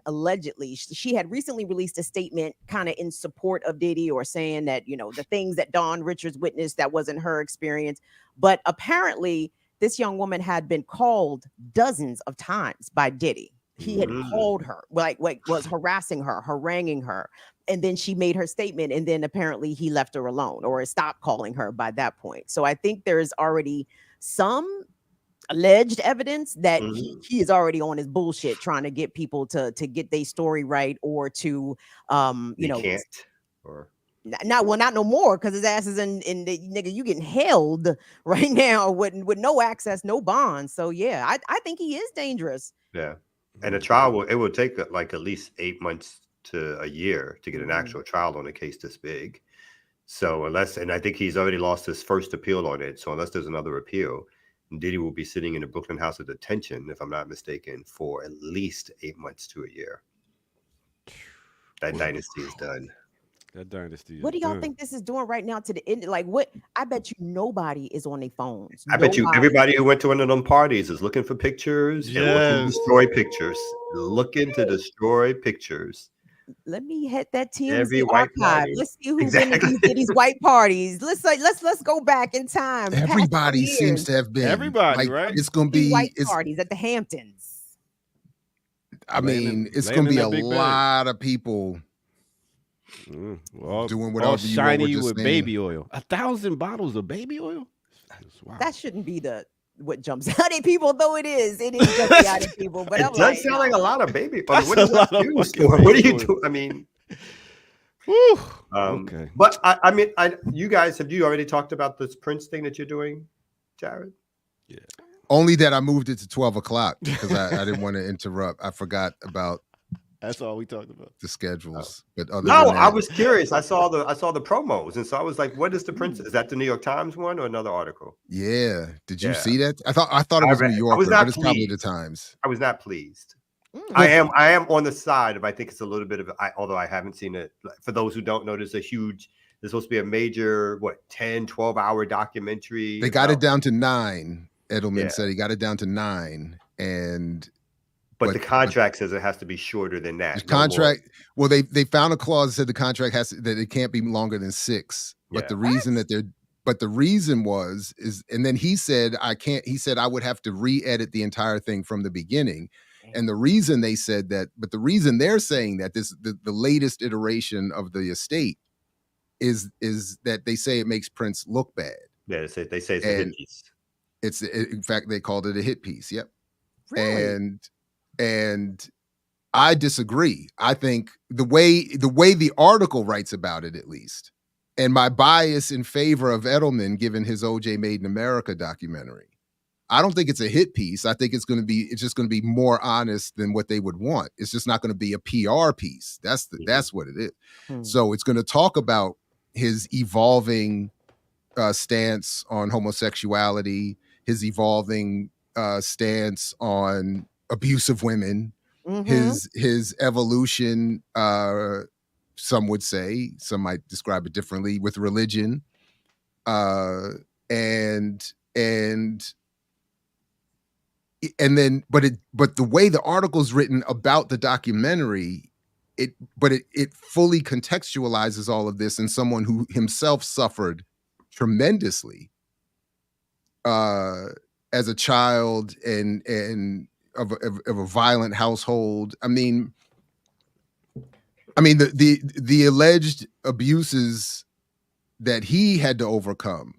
allegedly, she had recently released a statement kind of in support of Diddy, or saying that, the things that Dawn Richards witnessed, that wasn't her experience. But apparently this young woman had been called dozens of times by Diddy. He had called her, like was harassing her, haranguing her. And then she made her statement, and then apparently he left her alone or stopped calling her by that point. So I think there's already some alleged evidence that he is already on his bullshit, trying to get people to get their story right, or to can't, or not no more, because his ass is in the nigga. You getting held right now with no access, no bond. So yeah, I think he is dangerous. Yeah, and a trial will take like at least 8 months to a year to get an actual trial on a case this big. So and I think he's already lost his first appeal on it. So unless there's another appeal, Diddy will be sitting in the Brooklyn House of Detention, if I'm not mistaken, for at least 8 months to a year. That dynasty is done. That dynasty. What do y'all think this is doing right now to the end? Like, what? I bet you nobody is on their phones. I bet you everybody who went to one of them parties is looking for pictures and looking to destroy pictures. Looking to destroy pictures. Let me hit that Every TMZ archive. Let's see who's been to these white parties. Let's go back in time. Everybody seems to have been. Everybody, right? It's going to be white parties at the Hamptons. I mean, it's going to be a lot of people doing whatever all shiny you with baby oil. 1,000 bottles of baby oil. Wow. That shouldn't be what jumps out at people, though it is. It is jumping out at people. But it does sound like a lot of baby oil. What are you doing? I mean, okay. But you guys, have you already talked about this Prince thing that you're doing, Jared? Yeah. Only that I moved it to 12 o'clock because I didn't want to interrupt. I forgot about. That's all we talked about. The schedules. But other no, than that, I was curious. I saw the promos, and so I was like, "What is the Prince? Is that the New York Times one or another article?" Yeah. Did you see that? I thought it was New Yorker, but it's probably the Times. I was not pleased. I am on the side of, I think it's a little bit of, although I haven't seen it. For those who don't know, there's supposed to be a major 10, 12-hour documentary. They got it down to 9. Edelman said he got it down to 9, and. But the contract says it has to be shorter than that. The contract. Well, they found a clause that said the contract that it can't be longer than 6. But the reason and then he said he said I would have to re-edit the entire thing from the beginning. And the reason they said that, but the reason they're saying that the latest iteration of the estate is that they say it makes Prince look bad. Yeah, they say it's a hit piece. In fact, they called it a hit piece. Yep. Really? And I disagree. I think the way the article writes about it, at least, and my bias in favor of Edelman, given his O.J. Made in America documentary, I don't think it's a hit piece. I think it's just going to be more honest than what they would want. It's just not going to be a PR piece. That's what it is. So it's going to talk about his evolving stance on homosexuality, his evolving stance on abuse of women, his evolution some would say, some might describe it differently, with religion, and then, but the way the article's written about the documentary, it fully contextualizes all of this in someone who himself suffered tremendously as a child and of a violent household. I mean the alleged abuses that he had to overcome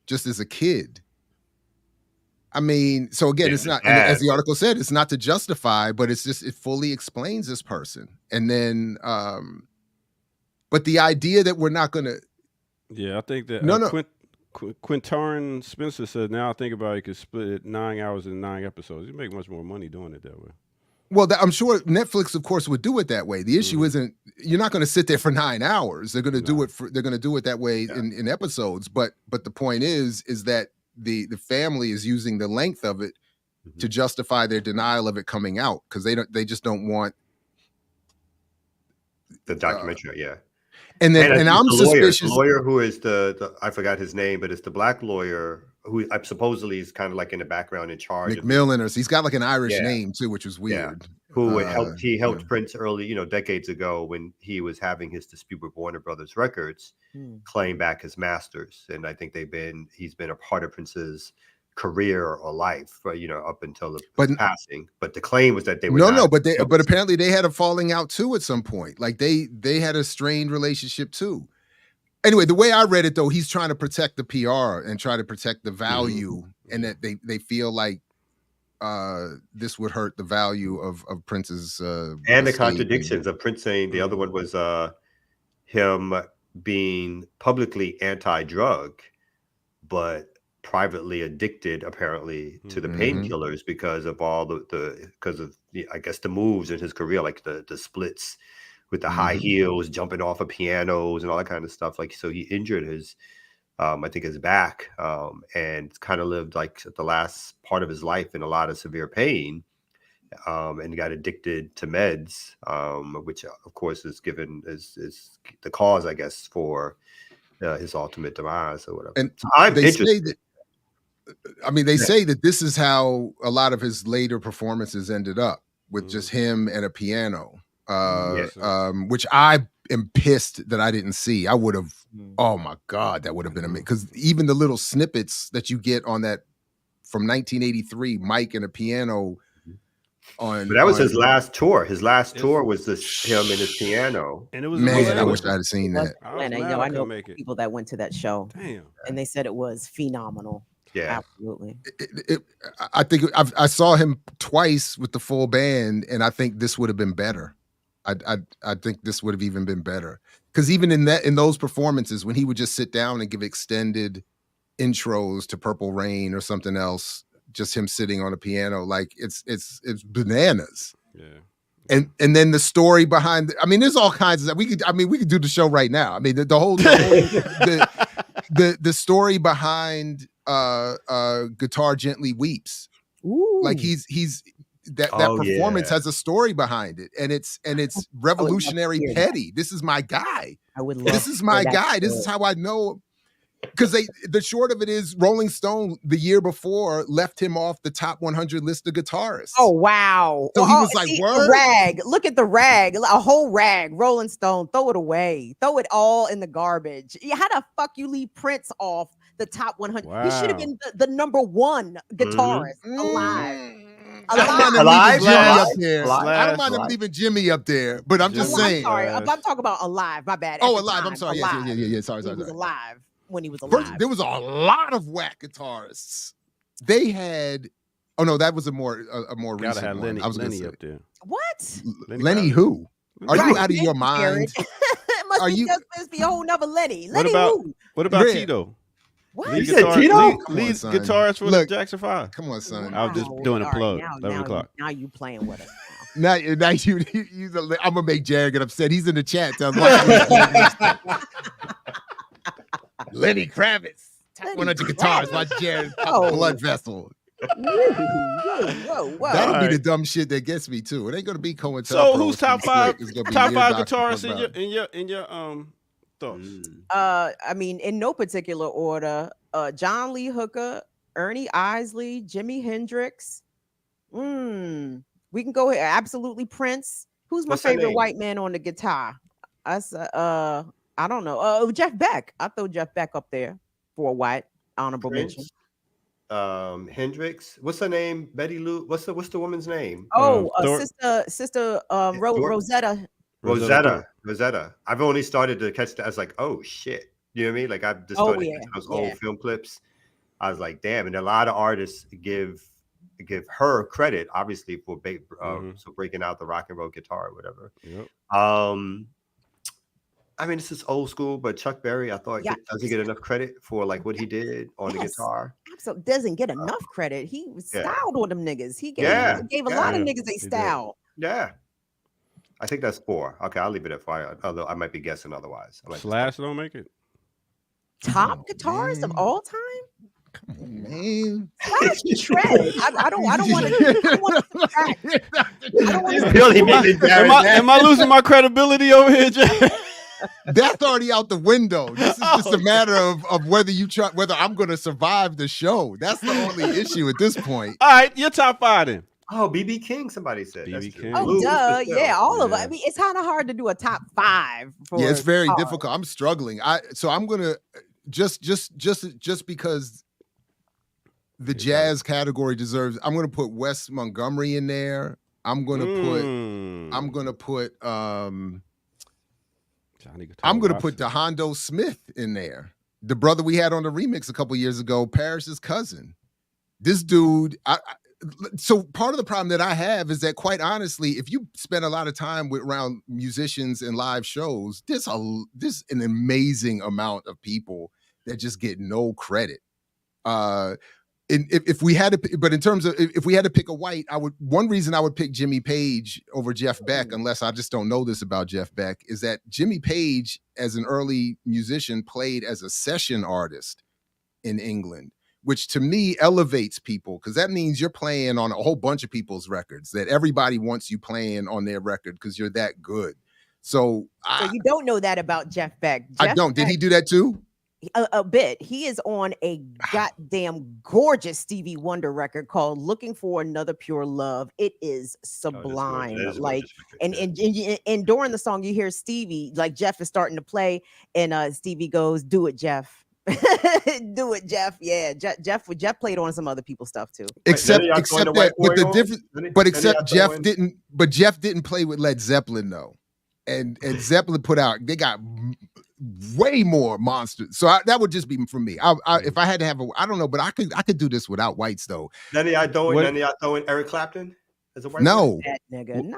just as a kid. I mean, so again, it's not, and as the article said, it's not to justify, but it's just, it fully explains this person. And then, but the idea that we're not going to. Yeah, I think that No. Quintarin Spencer said, now I think about it, you could split it 9 hours in 9 episodes. You make much more money doing it that way. Well, I'm sure Netflix, of course, would do it that way. The issue isn't, you're not going to sit there for 9 hours. They're going to do it they're going to do it that way in episodes. But the point is that the family is using the length of it to justify their denial of it coming out, because they just don't want the documentary. And I'm suspicious. The lawyer who is the I forgot his name, but it's the black lawyer who supposedly is kind of like in the background in charge. McMillan, or he's got like an Irish name too, which was weird. Yeah. Who helped Prince early, decades ago when he was having his dispute with Warner Brothers Records, claim back his masters. And I think he's been a part of Prince's career or life, up until the passing. But the claim was that they were but apparently they had a falling out too at some point. Like they had a strained relationship too. Anyway, the way I read it though, he's trying to protect the PR and try to protect the value, and that they feel like this would hurt the value of Prince's and the contradictions of Prince saying the other one was him being publicly anti-drug, but privately addicted apparently to the painkillers because of all I guess the moves in his career, like the splits with the high heels, jumping off of pianos and all that kind of stuff. Like, so he injured his I think his back, and kind of lived like the last part of his life in a lot of severe pain, and got addicted to meds, which of course is the cause, I guess, for his ultimate demise or whatever. And so I'm interested. They say that this is how a lot of his later performances ended up, with just him and a piano, which I am pissed that I didn't see. I would have, oh my God, that would have been amazing. Because even the little snippets that you get on that from 1983, Mike and a piano on. But that was his last tour. His last tour was him and his piano. And it was I wish I had seen that. And I know people that went to that show. Damn. And they said it was phenomenal. Yeah, absolutely. I think I saw him twice with the full band, and I think this would have been better. I think this would have even been better, because even in those performances, when he would just sit down and give extended intros to Purple Rain or something else, just him sitting on a piano, like it's bananas. Yeah. And then the story behind, there's all kinds of, we could do the show right now. The whole the story behind Guitar Gently Weeps. Ooh. Like he's that performance has a story behind it, and it's revolutionary petty. This is my guy. This is my guy. This is how I know, because the short of it is Rolling Stone the year before left him off the top 100 list of guitarists. Oh wow. So he was like, word? Rag. Look at the rag. A whole rag. Rolling Stone. Throw it away. Throw it all in the garbage. How the fuck you leave Prince off the top 100? Wow. He should have been the number one guitarist alive. I don't mind him leaving Jimmy up there. Alive. I don't mind him leaving Jimmy up there, but I'm just saying. I'm sorry. I'm talking about alive. My bad. Oh, alive. I'm sorry. Yeah. Sorry. He was alive when he was alive. First, there was a lot of whack guitarists. They had. Oh no, that was a more recent have one. I was Lenny say. up there. What? Lenny who? Are you out of your mind? It must be a whole nother Lenny. What about Tito? What? You said Tito? Lead guitarist for the Jackson 5. Come on, son. I was just doing a plug. 11 o'clock. Now you playing with us. Now you I'm gonna make Jared get upset. He's in the chat. Lenny Kravitz, top 100 guitars. Watch Jared pop blood vessel. Whoa. That'll be the Alright. dumb shit that gets me too. It ain't gonna be COINTELPRO. So who's top five? It's gonna be Top years five after guitarists Chuck in your thoughts? I mean, in no particular order. John Lee Hooker, Ernie Isley, Jimi Hendrix. We can go here. Absolutely Prince. Who's my What's her favorite name? white man on the guitar? I don't know. Oh, Jeff Beck. I throw Jeff Beck up there for a white honorable mention. Prince, Hendrix. What's her name? Betty Lou. What's the woman's name? Oh, Thor- sister Thor- Rosetta. Rosetta. I've only started to catch that. I was like, oh shit. You know what I mean? Like I've just started catching those old film clips. I was like, damn. And a lot of artists give her credit, obviously, for so breaking out the rock and roll guitar or whatever. Yep. I mean, this is old school, but Chuck Berry, I thought doesn't get enough credit for like what he did on the guitar. Absolutely doesn't get enough credit. He was styled on them niggas. He gave a lot of niggas a style. Yeah. I think that's 4. Okay, I'll leave it at 5. Although I might be guessing otherwise. Slash don't make it. Top guitarist of all time? Come on, man. Slash shred. I don't want to. Really making Am I losing my credibility over here, Jay? That's already out the window. This is just a matter of whether I'm going to survive the show. That's the only issue at this point. All right, your top 5 then. Oh, BB King, somebody said. BB King. Oh, duh. Yeah, all of it. I mean, it's kind of hard to do a top 5. Yeah, it's very difficult. I'm struggling. So I'm going to just because the jazz category deserves, I'm going to put Wes Montgomery in there. I'm going to put DeHondo Smith in there. The brother we had on the remix a couple years ago, Parrish's cousin. This dude, so part of the problem that I have is that, quite honestly, if you spend a lot of time around musicians and live shows, there's an amazing amount of people that just get no credit. If we had to, but in terms of if we had to pick a white, one reason I would pick Jimmy Page over Jeff Beck, unless I just don't know this about Jeff Beck, is that Jimmy Page, as an early musician, played as a session artist in England, which to me elevates people, because that means you're playing on a whole bunch of people's records, that everybody wants you playing on their record because you're that good. So you don't know that about Jeff Beck. I don't. Did he do that too? A bit. He is on a goddamn gorgeous Stevie Wonder record called "Looking for Another Pure Love." It is sublime. And during the song, you hear Stevie, like Jeff is starting to play, and Stevie goes, "Do it, Jeff." Do it, Jeff. Yeah, Jeff played on some other people's stuff too. Except Jeff didn't play with Led Zeppelin though, and Zeppelin they got way more monsters. So that would just be for me. If I had to have I don't know, but I could do this without whites though. Then I throw in Eric Clapton as a white no. That nigga, no.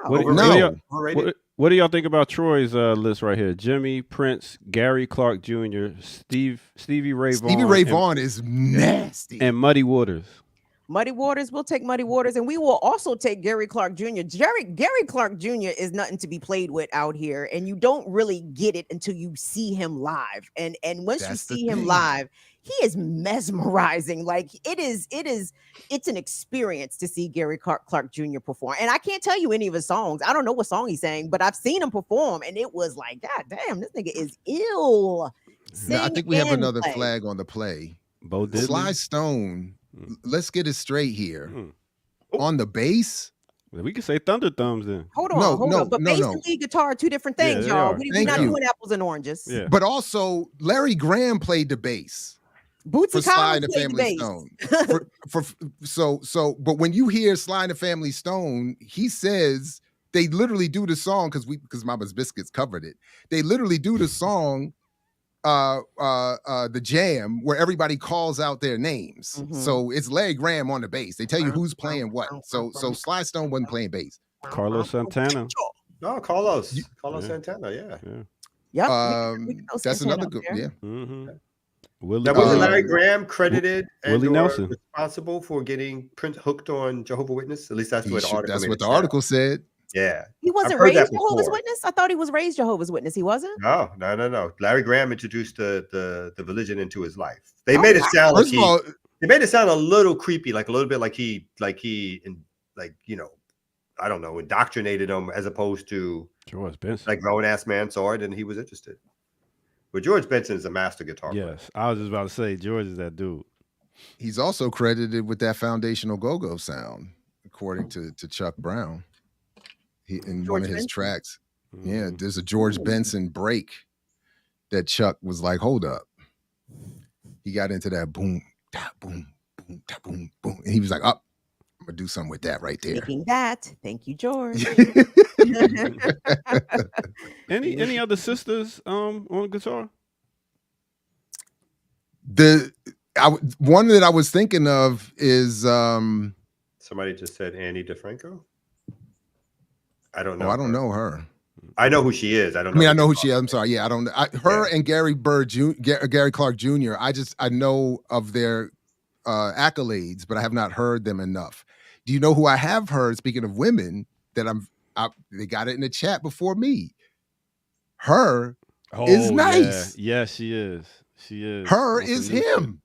What do y'all think about Troy's list right here? Jimmy, Prince, Gary Clark Jr., Stevie Ray Vaughan. Stevie Ray Vaughan is nasty. And Muddy Waters. Muddy Waters, we'll take Muddy Waters, and we will also take Gary Clark Jr. Gary Clark Jr. is nothing to be played with out here, and you don't really get it until you see him live. And once you see him live, he is mesmerizing. Like it's an experience to see Gary Clark Jr. perform. And I can't tell you any of his songs. I don't know what song he sang, but I've seen him perform, and it was like, God damn, this nigga is ill. Now, I think we have another flag on the play. Bo Diddley. Sly Stone. Let's get it straight here. On the bass, we can say Thunder Thumbs then. Hold on. But bass and lead guitar are two different things, y'all. We're not doing apples and oranges. Yeah. But also, Larry Graham played the bass. Bootsy Sly and Collins the Family Stone. But when you hear Sly and the Family Stone, he says they literally do the song because Mama's Biscuits covered it. They literally do the song. The jam where everybody calls out their names. So it's Larry Graham on the bass. They tell you who's playing what. So Sly Stone wasn't playing bass. Carlos Santana. No, Carlos Santana. Yeah. Yep. That's another good. Yeah. That wasn't Larry Graham credited Willie Nelson responsible for getting Prince hooked on Jehovah's Witness. At least that's what the article. That's what the article said. Yeah. He wasn't raised Jehovah's Witness? I thought he was raised Jehovah's Witness. He wasn't? No. Larry Graham introduced the religion into his life. They made it sound like It made it sound a little creepy, like a little bit like I don't know, indoctrinated him as opposed to George Benson. like grown ass man saw it and he was interested. But George Benson is a master guitar player. Yes, I was just about to say George is that dude. He's also credited with that foundational go-go sound, according to Chuck Brown. In one of his tracks. Yeah, there's a George Benson break that Chuck was like, hold up. He got into that boom, da, boom, boom, da, boom, boom. And he was like, oh, I'm going to do something with that right there. Speaking that. Thank you, George. Any other sisters on guitar? One that I was thinking of is somebody just said Annie DeFranco. I don't know. I don't know her. I know who she is. I don't know. I mean, I know who she is. I'm sorry. Yeah, I don't know. Her and Gary Clark Jr. I know of their accolades, but I have not heard them enough. Do you know who I have heard? Speaking of women, that they got it in the chat before me. Her is nice. Yeah, she is. She is. Her is him.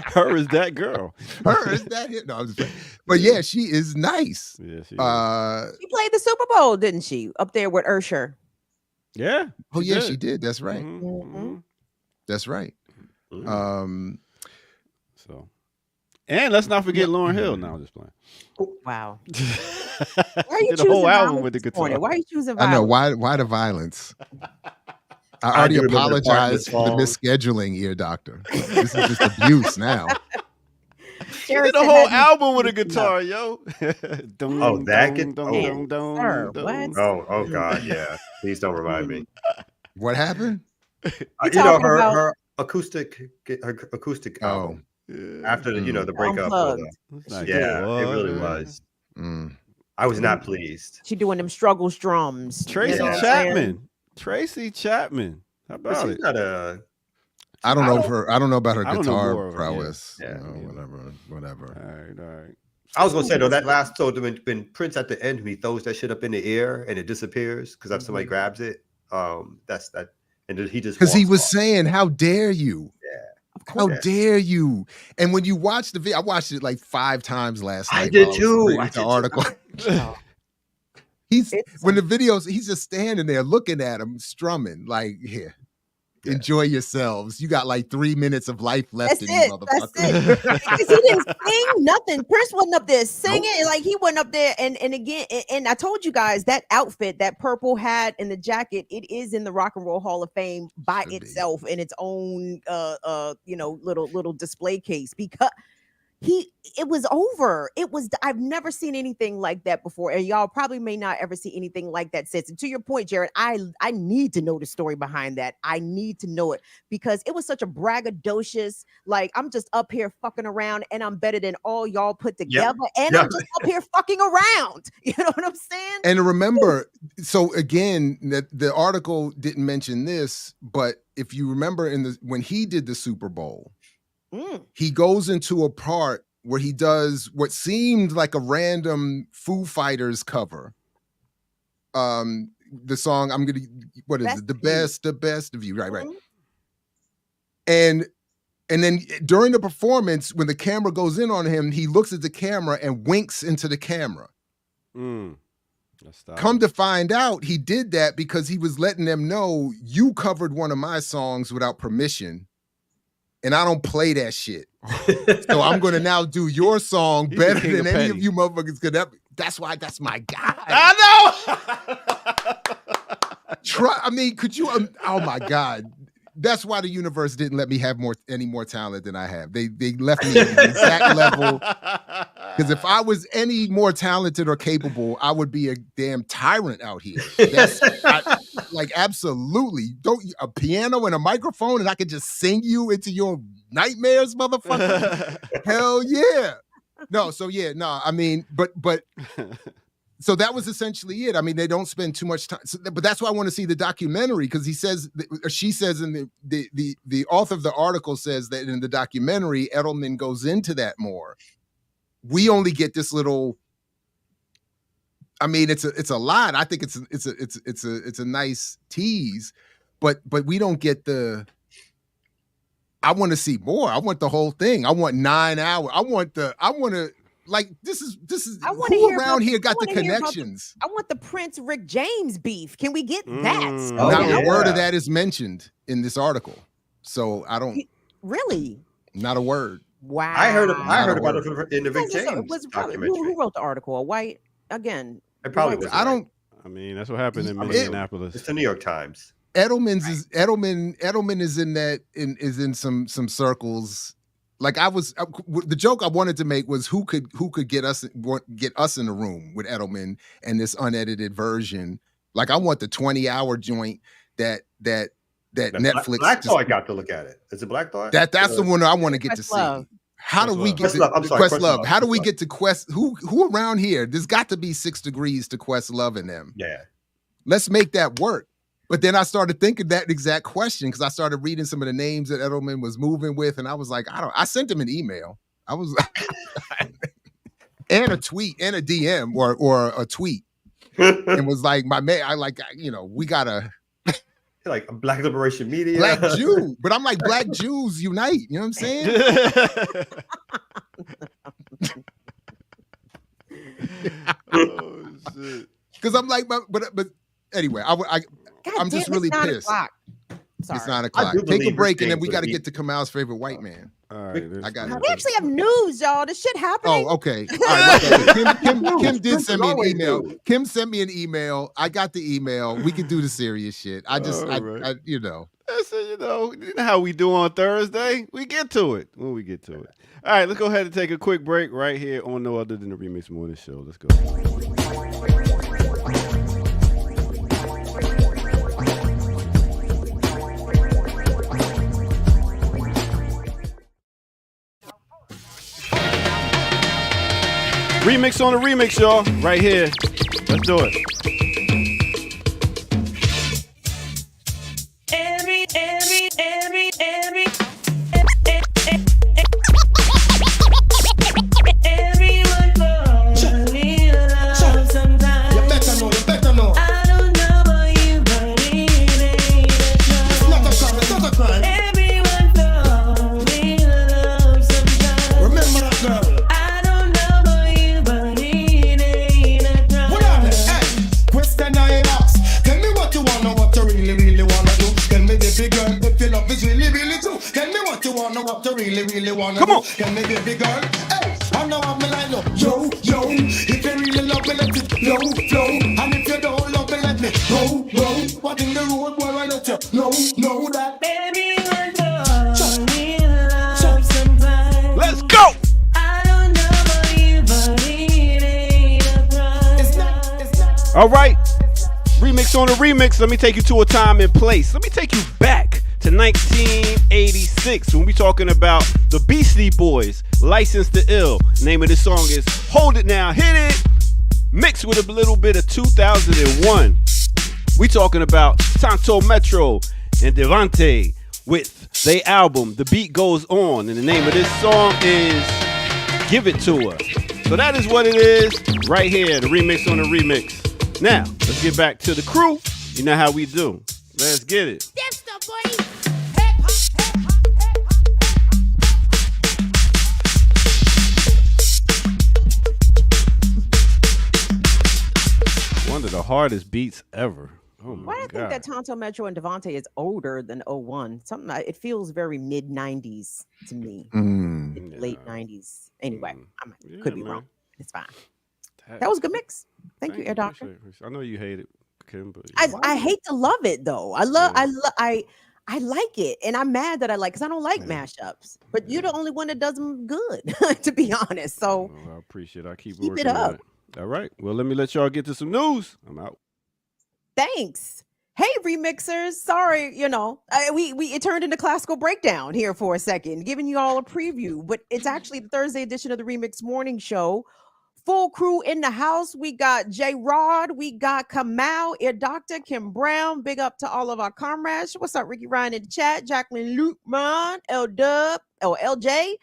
Her is that girl. Her is that him. No, I'm just playing. But yeah, she is nice. Yeah, she she played the Super Bowl, didn't she? Up there with Usher. Yeah. Oh yeah, she did. That's right. Mm-hmm. That's right. So, and let's not forget Lauryn Hill. Now I'm just playing. Wow. Why are you did a whole album with the guitar. Why are you choosing violence? I know why the violence. I already apologized for the misscheduling, ear doctor. This is just abuse now. He did a whole album with a guitar, yo. Oh, God, yeah. Please don't remind me. What happened? Her acoustic album. After the breakup. Yeah, it really was. I was not pleased. She doing them struggles drums. Tracy Chapman. Tracy Chapman. How about it? I don't know about her guitar prowess. Yeah. Whatever. All right. I was gonna say though that last when Prince at the end when he throws that shit up in the air and it disappears because if somebody grabs it, that's that, and he just because he was saying, "How dare you?" Yeah. How dare you? And when you watch the video, I watched it like 5 times last night. I did too. The article. When the videos, he's just standing there looking at him, strumming, like, here, enjoy yourselves. You got like 3 minutes of life left in you, motherfucker. That's it. Because he didn't sing nothing. Prince wasn't up there singing. Nope. Like he went up there and again, and I told you guys that outfit, that purple hat and the jacket, it is in the Rock and Roll Hall of Fame by itself in its own little display case because it was over. I've never seen anything like that before. And y'all probably may not ever see anything like that since. And to your point, Jared, I need to know the story behind that. I need to know it because it was such a braggadocious, like I'm just up here fucking around and I'm better than all y'all put together. And I'm just up here fucking around. You know what I'm saying? And remember, so again, the article didn't mention this, but if you remember when he did the Super Bowl, he goes into a part where he does what seemed like a random Foo Fighters cover. The song the best of you, right. And then during the performance, when the camera goes in on him, he looks at the camera and winks into the camera. Come to find out, he did that because he was letting them know you covered one of my songs without permission. And I don't play that shit. So I'm going to now do your song better than any of you motherfuckers could ever. That's why that's my guy. I know. Could you? Oh my God. That's why the universe didn't let me have any more talent than I have. They left me at the exact level. Because if I was any more talented or capable, I would be a damn tyrant out here. Absolutely. A piano and a microphone and I could just sing you into your nightmares, motherfucker. Hell yeah. But so that was essentially it. I mean, they don't spend too much time. But that's why I want to see the documentary because she says in the author of the article says that in the documentary, Edelman goes into that more. We only get this little. I mean, it's a lot. I think it's a nice tease, but we don't get the I want to see more. I want the whole thing. I want 9 hours. I want to like this is I want to who hear around about- here I got the wanna hear about connections. I want the Prince Rick James beef. Can we get that? Oh, Not yeah. a word of that is mentioned in this article. So I don't Really? not a word. Wow. I heard Not a about word. it in the Rick James documentary. Who wrote the article? A white again. It probably white- was. I don't I mean, that's what happened in I mean, Minneapolis. It's the New York Times. Edelman is in that is in some circles. Like the joke I wanted to make was who could get us in the room with Edelman and this unedited version. Like I want the 20-hour joint that Netflix. Black Thought got to look at it. Is it Black Thought? That's the one I want to get to Questlove. see. How do we get to Questlove? How do we get to Quest? Who around here? There's got to be 6 degrees to Questlove in them. Yeah. Let's make that work. But then I started thinking that exact question because I started reading some of the names that Edelman was moving with, and I was like, I sent him an email. I was and a tweet and a DM or a tweet, and was like, my man, we gotta like Black Liberation Media, Black Jew, but I'm like, Black Jews unite. You know what I'm saying? Oh shit. Because I'm like, but anyway, I'm just really pissed. Sorry. It's 9 I o'clock. do Take a believe break, Rick and then James we would got to be- get to Kamal's favorite white man. All right, I got it. We actually have news, y'all. This shit happening. Oh, okay. All right. Kim did send me an always email. do. Kim sent me an email. I got the email. We could do the serious shit. I Right. you know. That's it, you know how we do on Thursday. We get to it when we get to it. All right, let's go ahead and take a quick break right here on No Other Than the Remix Morning Show. Let's go. Remix on the remix, y'all. Right here. Let's do it. You better know. I don't know about you, but it ain't It's not a crime, it's not a crime. everyone falls in love sometimes. Remember that girl. I don't know about you, but it ain't a crime. What are they? Hey, question I ask. Tell me what you wanna, what you really wanna do. Tell me, baby girl, if your love is really true. Tell me what you wanna, what you really wanna Come do. on. Tell me, baby girl. Hey, I know I'm like, no. Yo. If you really love me, let it flow. And if you don't love me, let me go. What in the road, boy, I let you know that. Everyone falls in love sometimes. Let's go. I don't know about you, but it ain't a crime. It's not. All right. Remix on the remix. Let me take you to a time and place. Let me take you back to 1986 when we talking about the Beastie Boys, Licensed to Ill. Name of this song is Hold It Now, Hit It, mixed with a little bit of 2001. We talking about Tonto Metro and Devante with their album, The Beat Goes On. And the name of this song is Give It To Her. So that is what it is right here, the remix on the remix. Now, let's get back to the crew. You know how we do. Let's get it. One of the hardest beats ever. Oh my Why do I God. think that Tonto Metro and Devante is older than 01? It feels very mid 90s to me. Late 90s. Anyway, I could be wrong. It's fine. That was a good mix. Thank you, Air Doctor. Appreciate it. I know you hate it, Kim, but I hate to love it though. I like it, and I'm mad that I like because I don't like mashups. But you're the only one that does them good, to be honest. So I appreciate it. I keep keep working it on up. it. All right. Well, let me let y'all get to some news. I'm out. Thanks. Hey, remixers. Sorry, it turned into classical breakdown here for a second, giving you all a preview. But it's actually the Thursday edition of the Remix Morning Show. Full crew in the house. We got J Rod, we got Kamal, Ear Doctor, Kim Brown. Big up to all of our comrades. What's up, Ricky Ryan in the chat? Jacqueline Lukeman, L Dub, LJ.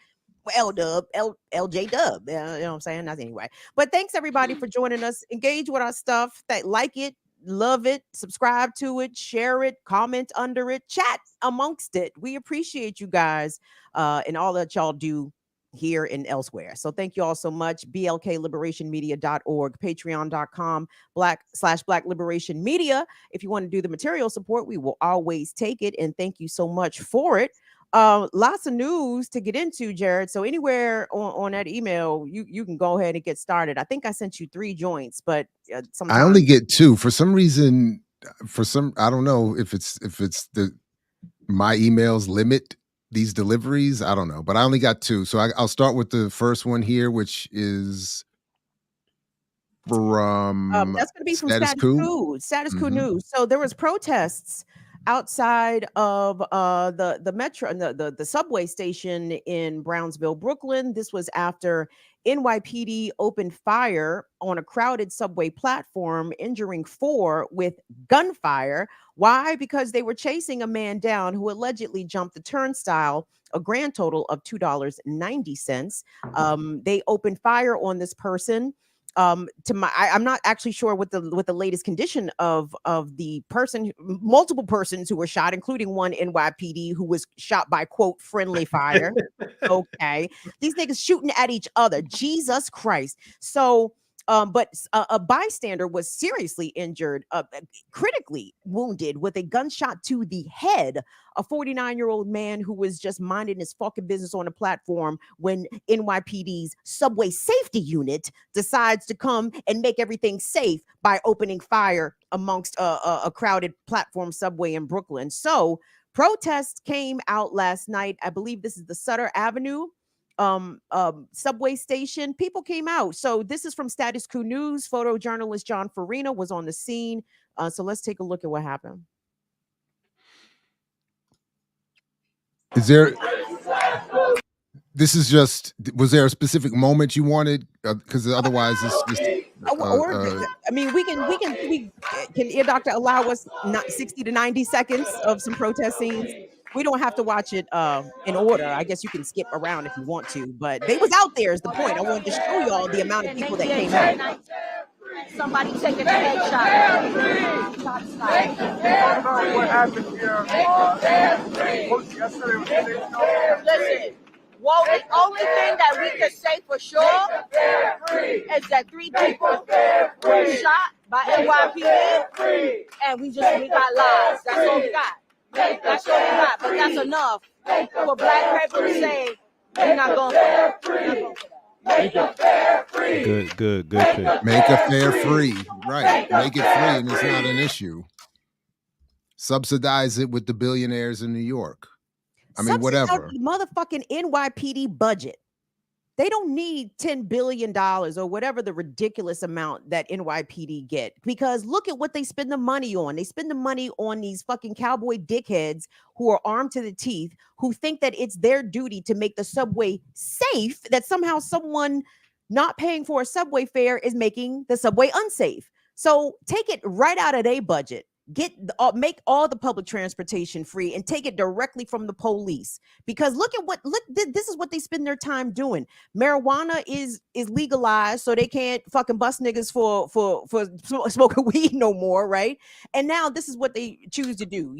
L Dub, LJ Dub. You know what I'm saying? That's anyway. But thanks everybody for joining us. Engage with our stuff. Like it, love it, subscribe to it, share it, comment under it, chat amongst it. We appreciate you guys and all that y'all do here and elsewhere. So thank you all so much. blkliberationmedia.org, patreon.com/Black Liberation Media. If you want to do the material support, we will always take it. And thank you so much for it. Lots of news to get into, Jared. So anywhere on that email, you can go ahead and get started. I think I sent you 3 joints, but I sometimes only get 2 for some reason. I don't know if it's my emails limit these deliveries. I don't know, but I only got 2. So I'll start with the first one here, which is from that's going to be from Status Status Coup. Coup. Status Coup Mhm. News. So there was protests outside of the metro and the subway station in Brownsville, Brooklyn. This was after NYPD opened fire on a crowded subway platform, injuring 4 with gunfire. Why? Because they were chasing a man down who allegedly jumped the turnstile, a grand total of $2.90. They opened fire on this person. I'm not actually sure what the latest condition of the person, multiple persons who were shot, including one NYPD who was shot by quote friendly fire. Okay, these niggas shooting at each other. Jesus Christ. So but a bystander was seriously injured, critically wounded with a gunshot to the head. A 49-year-old man who was just minding his fucking business on the platform when NYPD's subway safety unit decides to come and make everything safe by opening fire amongst a crowded platform subway in Brooklyn. So protests came out last night. I believe this is the Sutter Avenue subway station. People came out. So this is from Status Coup News. Photojournalist John Farina was on the scene. So let's take a look at what happened. Is there? This is just. Was there a specific moment you wanted? Because otherwise, it's just. I mean, we can Ear Doctor allow us not 60 to 90 seconds of some protest scenes. We don't have to watch it in order. I guess you can skip around if you want to, but they was out there is the point. I wanted to show y'all the amount of people that came out. Somebody taking a headshot. What happened here yesterday? Listen, well, the only thing that we can say for sure is that 3 people were shot by NYPD, and we got lives. That's all we got. That's all we got. But that's enough for black people to say we're not going for that. Good pick. Make a fare free, right? Make it free, and it's not an issue. Subsidize it with the billionaires in New York. I mean, whatever. The motherfucking NYPD budget. They don't need $10 billion or whatever the ridiculous amount that NYPD get, because look at what they spend the money on. They spend the money on these fucking cowboy dickheads who are armed to the teeth, who think that it's their duty to make the subway safe, that somehow someone not paying for a subway fare is making the subway unsafe. So take it right out of their budget. Make all the public transportation free and take it directly from the police, because look this is what they spend their time doing. Marijuana is legalized, so they can't fucking bust niggas for smoking weed no more, right? And now this is what they choose to do,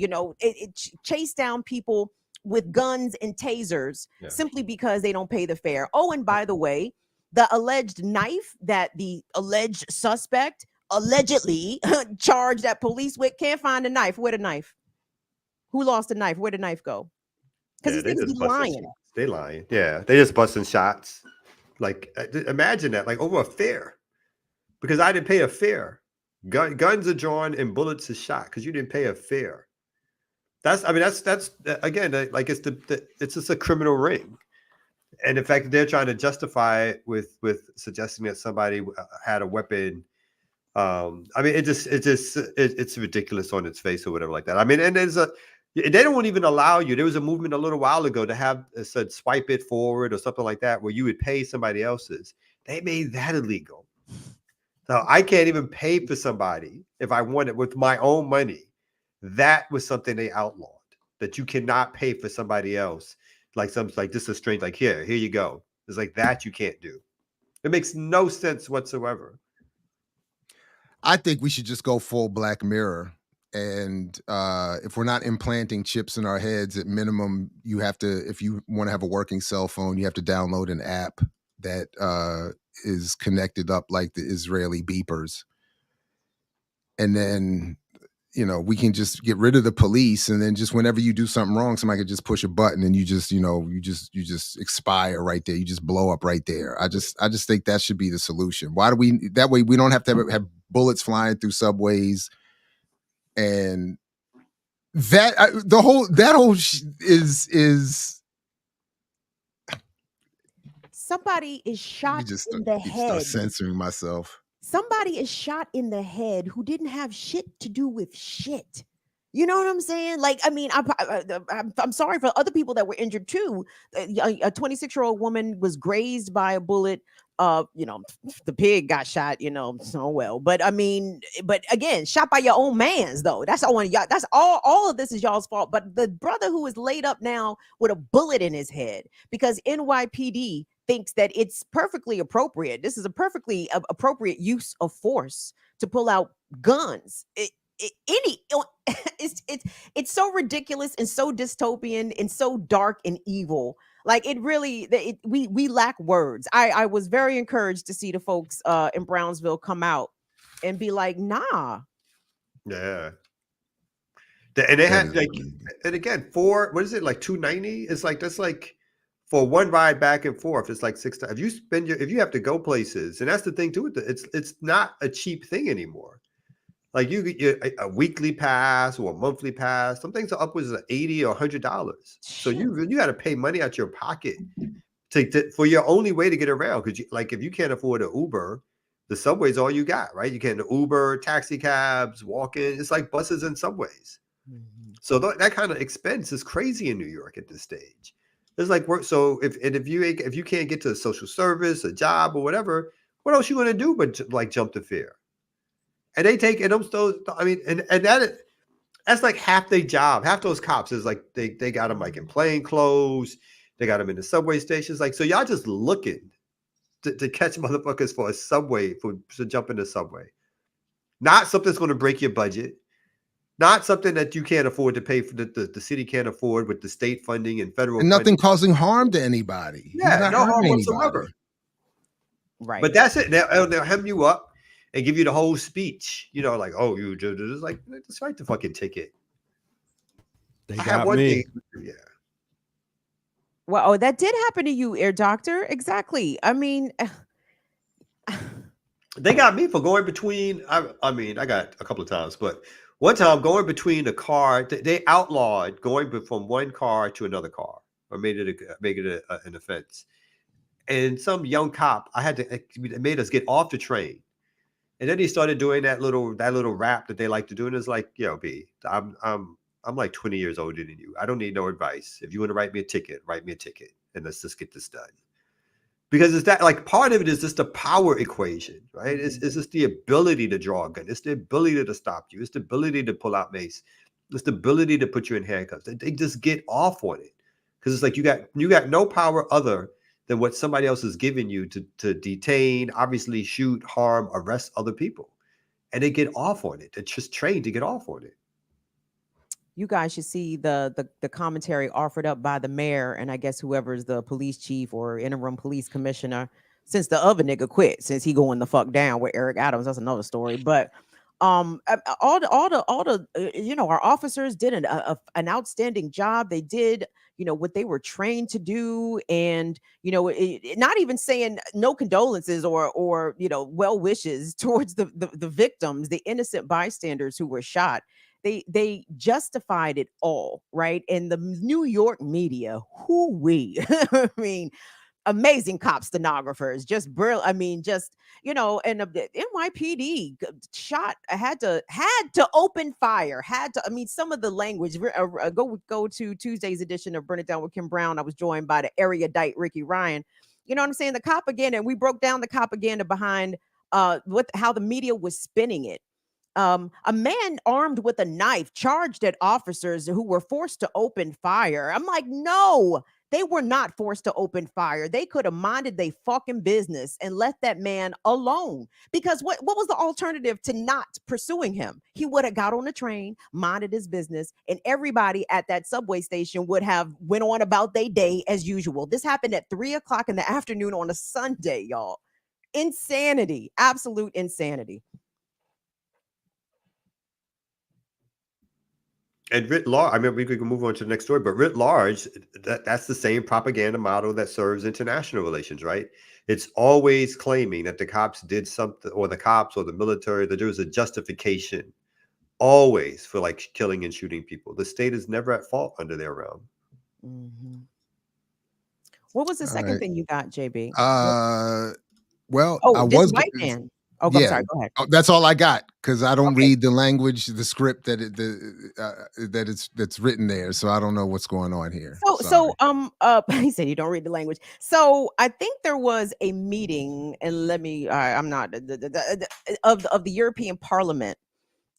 chase down people with guns and tasers simply because they don't pay the fare. Oh, and by the way, the alleged knife that the alleged suspect allegedly charged that police with, can't find a knife. Where the knife? Who lost the knife? Where the knife go? Because they these niggas be lying. They lying. Yeah, they just busting shots. Like, imagine that, like over a fare, because I didn't pay a fare. Guns are drawn and bullets are shot because you didn't pay a fare. That's again, like it's just a criminal ring. And in fact, they're trying to justify it with suggesting that somebody had a weapon. I mean, it's ridiculous on its face or whatever like that. I mean, and they don't even allow you. There was a movement a little while ago to have said swipe it forward or something like that, where you would pay somebody else's. They made that illegal. So I can't even pay for somebody if I want it with my own money. That was something they outlawed, that you cannot pay for somebody else. Like this is strange. Like here you go. It's like that you can't do. It makes no sense whatsoever. I think we should just go full Black Mirror. And if we're not implanting chips in our heads, at minimum, you have to, if you want to have a working cell phone, you have to download an app that is connected up like the Israeli beepers. And then, we can just get rid of the police, and then just whenever you do something wrong, somebody could just push a button and you just, you just expire right there. You just blow up right there. I just think that should be the solution. Why do we, that way we don't have to have bullets flying through subways. And that is Somebody is shot in the head. Censoring myself. Somebody is shot in the head who didn't have shit to do with shit. You know what I'm saying? Like, I mean, I'm sorry for other people that were injured too. A 26-year-old woman was grazed by a bullet. The pig got shot. So well. But I mean, but again, shot by your own man's though. That's all y'all. That's all of this is y'all's fault. But the brother who is laid up now with a bullet in his head because NYPD thinks that it's perfectly appropriate. This is a perfectly appropriate use of force to pull out guns. It's so ridiculous and so dystopian and so dark and evil. Like it really, we lack words. I was very encouraged to see the folks in Brownsville come out and be like, nah. Yeah. And they had like, and again, what is it, like $290? It's like, that's like for one ride back and forth, it's like $6. If you have to go places, and that's the thing too, it's not a cheap thing anymore. Like you get a weekly pass or a monthly pass. Some things are upwards of $80 or $100. So you got to pay money out your pocket for your only way to get around. Because like if you can't afford an Uber, the subway's all you got, right? You can't Uber, taxi cabs, walk-in. It's like buses and subways. Mm-hmm. So that kind of expense is crazy in New York at this stage. It's like work. So if you can't get to a social service, a job, or whatever, what else you going to do but like jump the fare? And they take and those. I mean, and that's like half their job. Half those cops is like they got them like in plain clothes. They got them in the subway stations. Like, so y'all just looking to catch motherfuckers for a subway to jump in the subway. Not something that's going to break your budget. Not something that you can't afford to pay for. The city can't afford with the state funding and federal. And nothing causing harm to anybody. Yeah, no harm whatsoever. Right. But that's it. They'll hem you up and give you the whole speech, like, oh, you just like, just write the fucking ticket. They got me. Yeah. Well, that did happen to you, Air Doctor. Exactly. I mean, they got me for going between. I mean, I got a couple of times, but one time going between a car, they outlawed going from one car to another car, or made it an offense. And some young cop, it made us get off the train. And then he started doing that little rap that they like to do, and it's like, yo, B, I'm like 20 years older than you. I don't need no advice. If you want to write me a ticket, and let's just get this done. Because it's that, like, part of it is just the power equation, right? It's just the ability to draw a gun. It's the ability to stop you. It's the ability to pull out mace. It's the ability to put you in handcuffs. They just get off on it because it's like you got no power other than what somebody else is giving you to detain, obviously shoot, harm, arrest other people. And they get off on it. They're just trained to get off on it. You guys should see the commentary offered up by the mayor and I guess whoever's the police chief or interim police commissioner, since the other nigga quit, since he going the fuck down with Eric Adams. That's another story. But all the our officers did an outstanding job. They did what they were trained to do, and not even saying no condolences or well wishes towards the victims, the innocent bystanders who were shot. They justified it all, right? And the New York media, I mean, amazing cop stenographers, just brilliant. I mean, just and the NYPD had to open fire. I mean, some of the language. Go to Tuesday's edition of Burn It Down with Kim Brown. I was joined by the erudite Ricky Ryan. You know what I'm saying? The propaganda, and we broke down the propaganda behind how the media was spinning it. A man armed with a knife charged at officers who were forced to open fire. I'm like, no, They were not forced to open fire. They could have minded their fucking business and left that man alone. Because what was the alternative to not pursuing him? He would have got on the train, minded his business, and everybody at that subway station would have went on about their day as usual. This happened at 3:00 in the afternoon on a Sunday, y'all. Insanity, absolute insanity. And writ large, I mean, we could move on to the next story, but writ large, that's the same propaganda model that serves international relations, right? It's always claiming that the cops did something, or the cops or the military, that there was a justification always for like killing and shooting people. The state is never at fault under their realm. Mhm. What was the All second right. thing you got, JB? Well, I Oh, this was white man. Oh, I'm yeah. sorry. Go ahead. That's all I got because I don't Okay. read the language, the script that's written there, so I don't know what's going on here. So, Sorry. he said you don't read the language. So I think there was a meeting, and let me, I'm not of the European Parliament,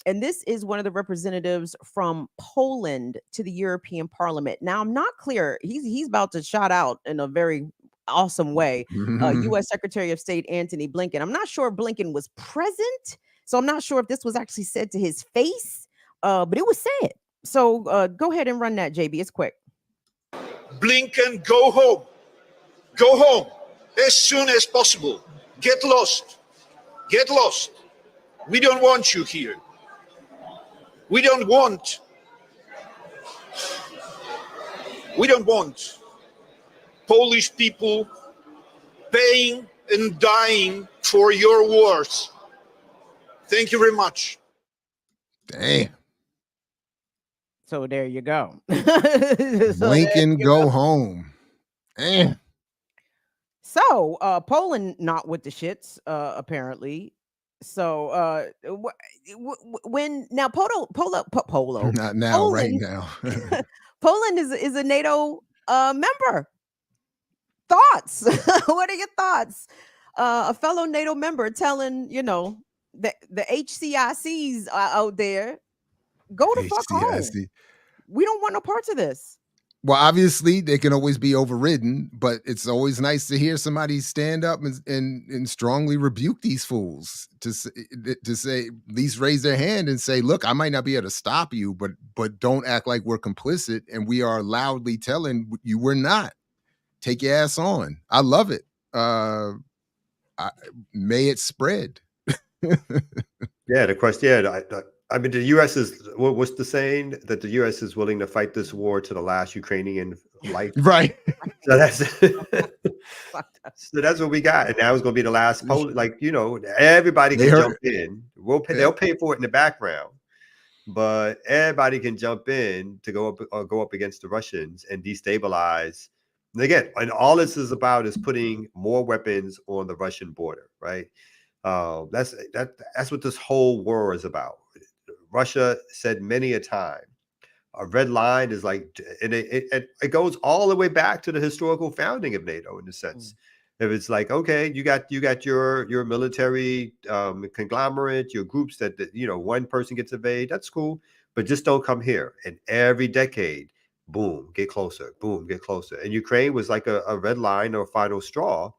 and this is one of the representatives from Poland to the European Parliament. Now I'm not clear. He's about to shout out in a very awesome way. U.S. Secretary of State Antony Blinken. I'm not sure if Blinken was present, so I'm not sure if this was actually said to his face, but it was said. So go ahead and run that, JB. It's quick. Blinken, go home. Go home as soon as possible. Get lost. Get lost. We don't want you here. We don't want Polish people paying and dying for your wars. Thank you very much. Damn. So there you go. Blinken, go home. Damn. So Poland not with the shits, apparently. So when now Polo Not now, right Poland now. Poland is a NATO member. Thoughts? What are your thoughts? A fellow NATO member telling the HCICs out there, go to fuck home. HCIC. We don't want no parts of this. Well, obviously they can always be overridden, but it's always nice to hear somebody stand up and strongly rebuke these fools to say, at least raise their hand and say, look, I might not be able to stop you, but don't act like we're complicit and we are loudly telling you we're not. Take your ass on. I love it. May it spread. Yeah, the question. Yeah, I mean, the U.S. is what's the saying that the U.S. is willing to fight this war to the last Ukrainian life. Right. So that's so that's what we got, and now it's going to be the last Poland. Like everybody can jump in. They'll pay for it in the background, but everybody can jump in to go up against the Russians and destabilize. And again, and all this is about is putting more weapons on the Russian border, right? That's what this whole war is about. Russia said many a time, a red line is like, and it goes all the way back to the historical founding of NATO in a sense. If it's like, okay, you got your military conglomerate, your groups that one person gets invaded, that's cool, but just don't come here. And every decade, boom, get closer, boom, get closer. And Ukraine was like a red line or a final straw,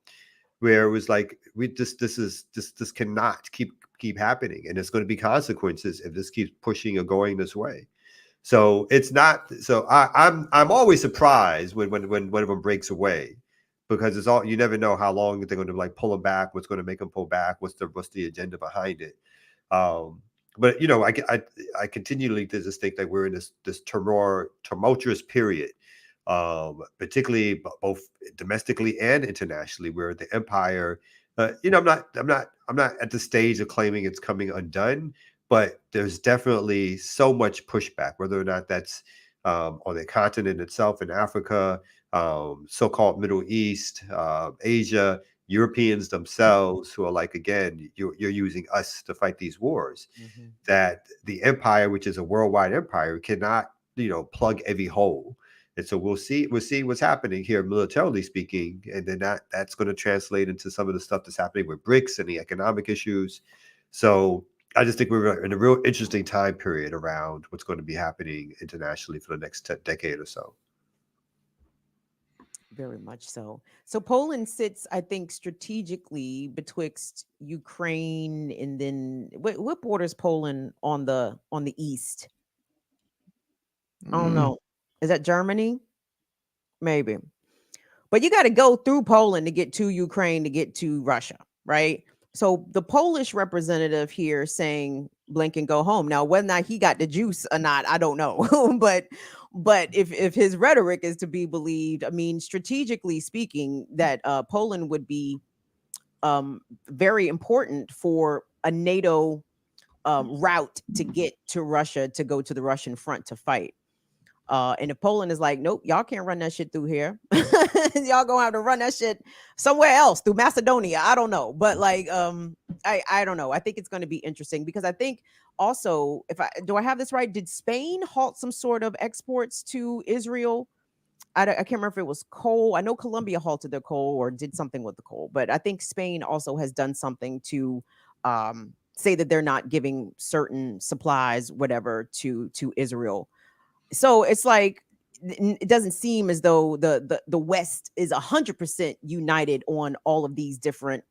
where it was like, this cannot keep happening, and there's going to be consequences if this keeps pushing or going this way. So it's not. So I'm always surprised when one of them breaks away, because it's all, you never know how long they're going to like pull them back. What's going to make them pull back? What's the agenda behind it? But I continually just think that we're in this tumultuous period, particularly both domestically and internationally, where the empire. I'm not at the stage of claiming it's coming undone, but there's definitely so much pushback, whether or not that's on the continent itself in Africa, so-called Middle East, Asia, Europeans themselves, who are like, again, you're using us to fight these wars. That the empire, which is a worldwide empire, cannot plug every hole. And so we'll see what's happening here militarily speaking, and then that's going to translate into some of the stuff that's happening with BRICS and the economic issues. So I just think we're in a real interesting time period around what's going to be happening internationally for the next decade or so. Very much so. So Poland sits, I think, strategically betwixt Ukraine and then what borders Poland on the east? I don't know. Is that Germany? Maybe. But you got to go through Poland to get to Ukraine to get to Russia, right? So the Polish representative here saying Blinken go home. Now, whether or not he got the juice or not, I don't know. but if his rhetoric is to be believed, I mean, strategically speaking, that Poland would be very important for a NATO route to get to Russia to go to the Russian front to fight. And if Poland is like, nope, y'all can't run that shit through here. Y'all gonna have to run that shit somewhere else through Macedonia. I don't know. But like, I don't know. I think it's going to be interesting because I think also, do I have this right? Did Spain halt some sort of exports to Israel? I can't remember if it was coal. I know Colombia halted their coal or did something with the coal, but I think Spain also has done something to say that they're not giving certain supplies, whatever, to Israel. So it's like it doesn't seem as though the West is 100% united on all of these different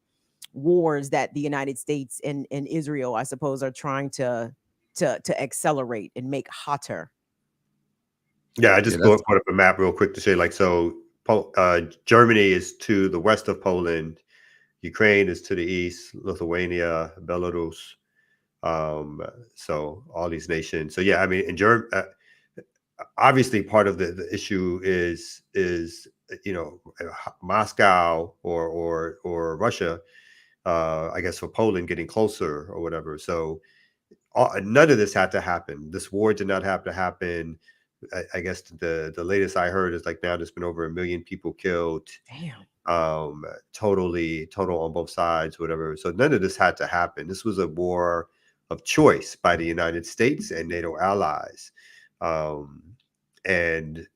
wars that the United States and Israel, I suppose, are trying to accelerate and make hotter. Yeah, I just put up a map real quick to say, like, so Germany is to the west of Poland, Ukraine is to the east, Lithuania, Belarus. So all these nations. So yeah, I mean, in Germany. Obviously, part of the issue is Moscow or Russia, I guess for Poland getting closer or whatever. So none of this had to happen. This war did not have to happen. I guess the latest I heard is like now there's been over 1 million people killed. Damn. Total on both sides, whatever. So none of this had to happen. This was a war of choice by the United States and NATO allies. And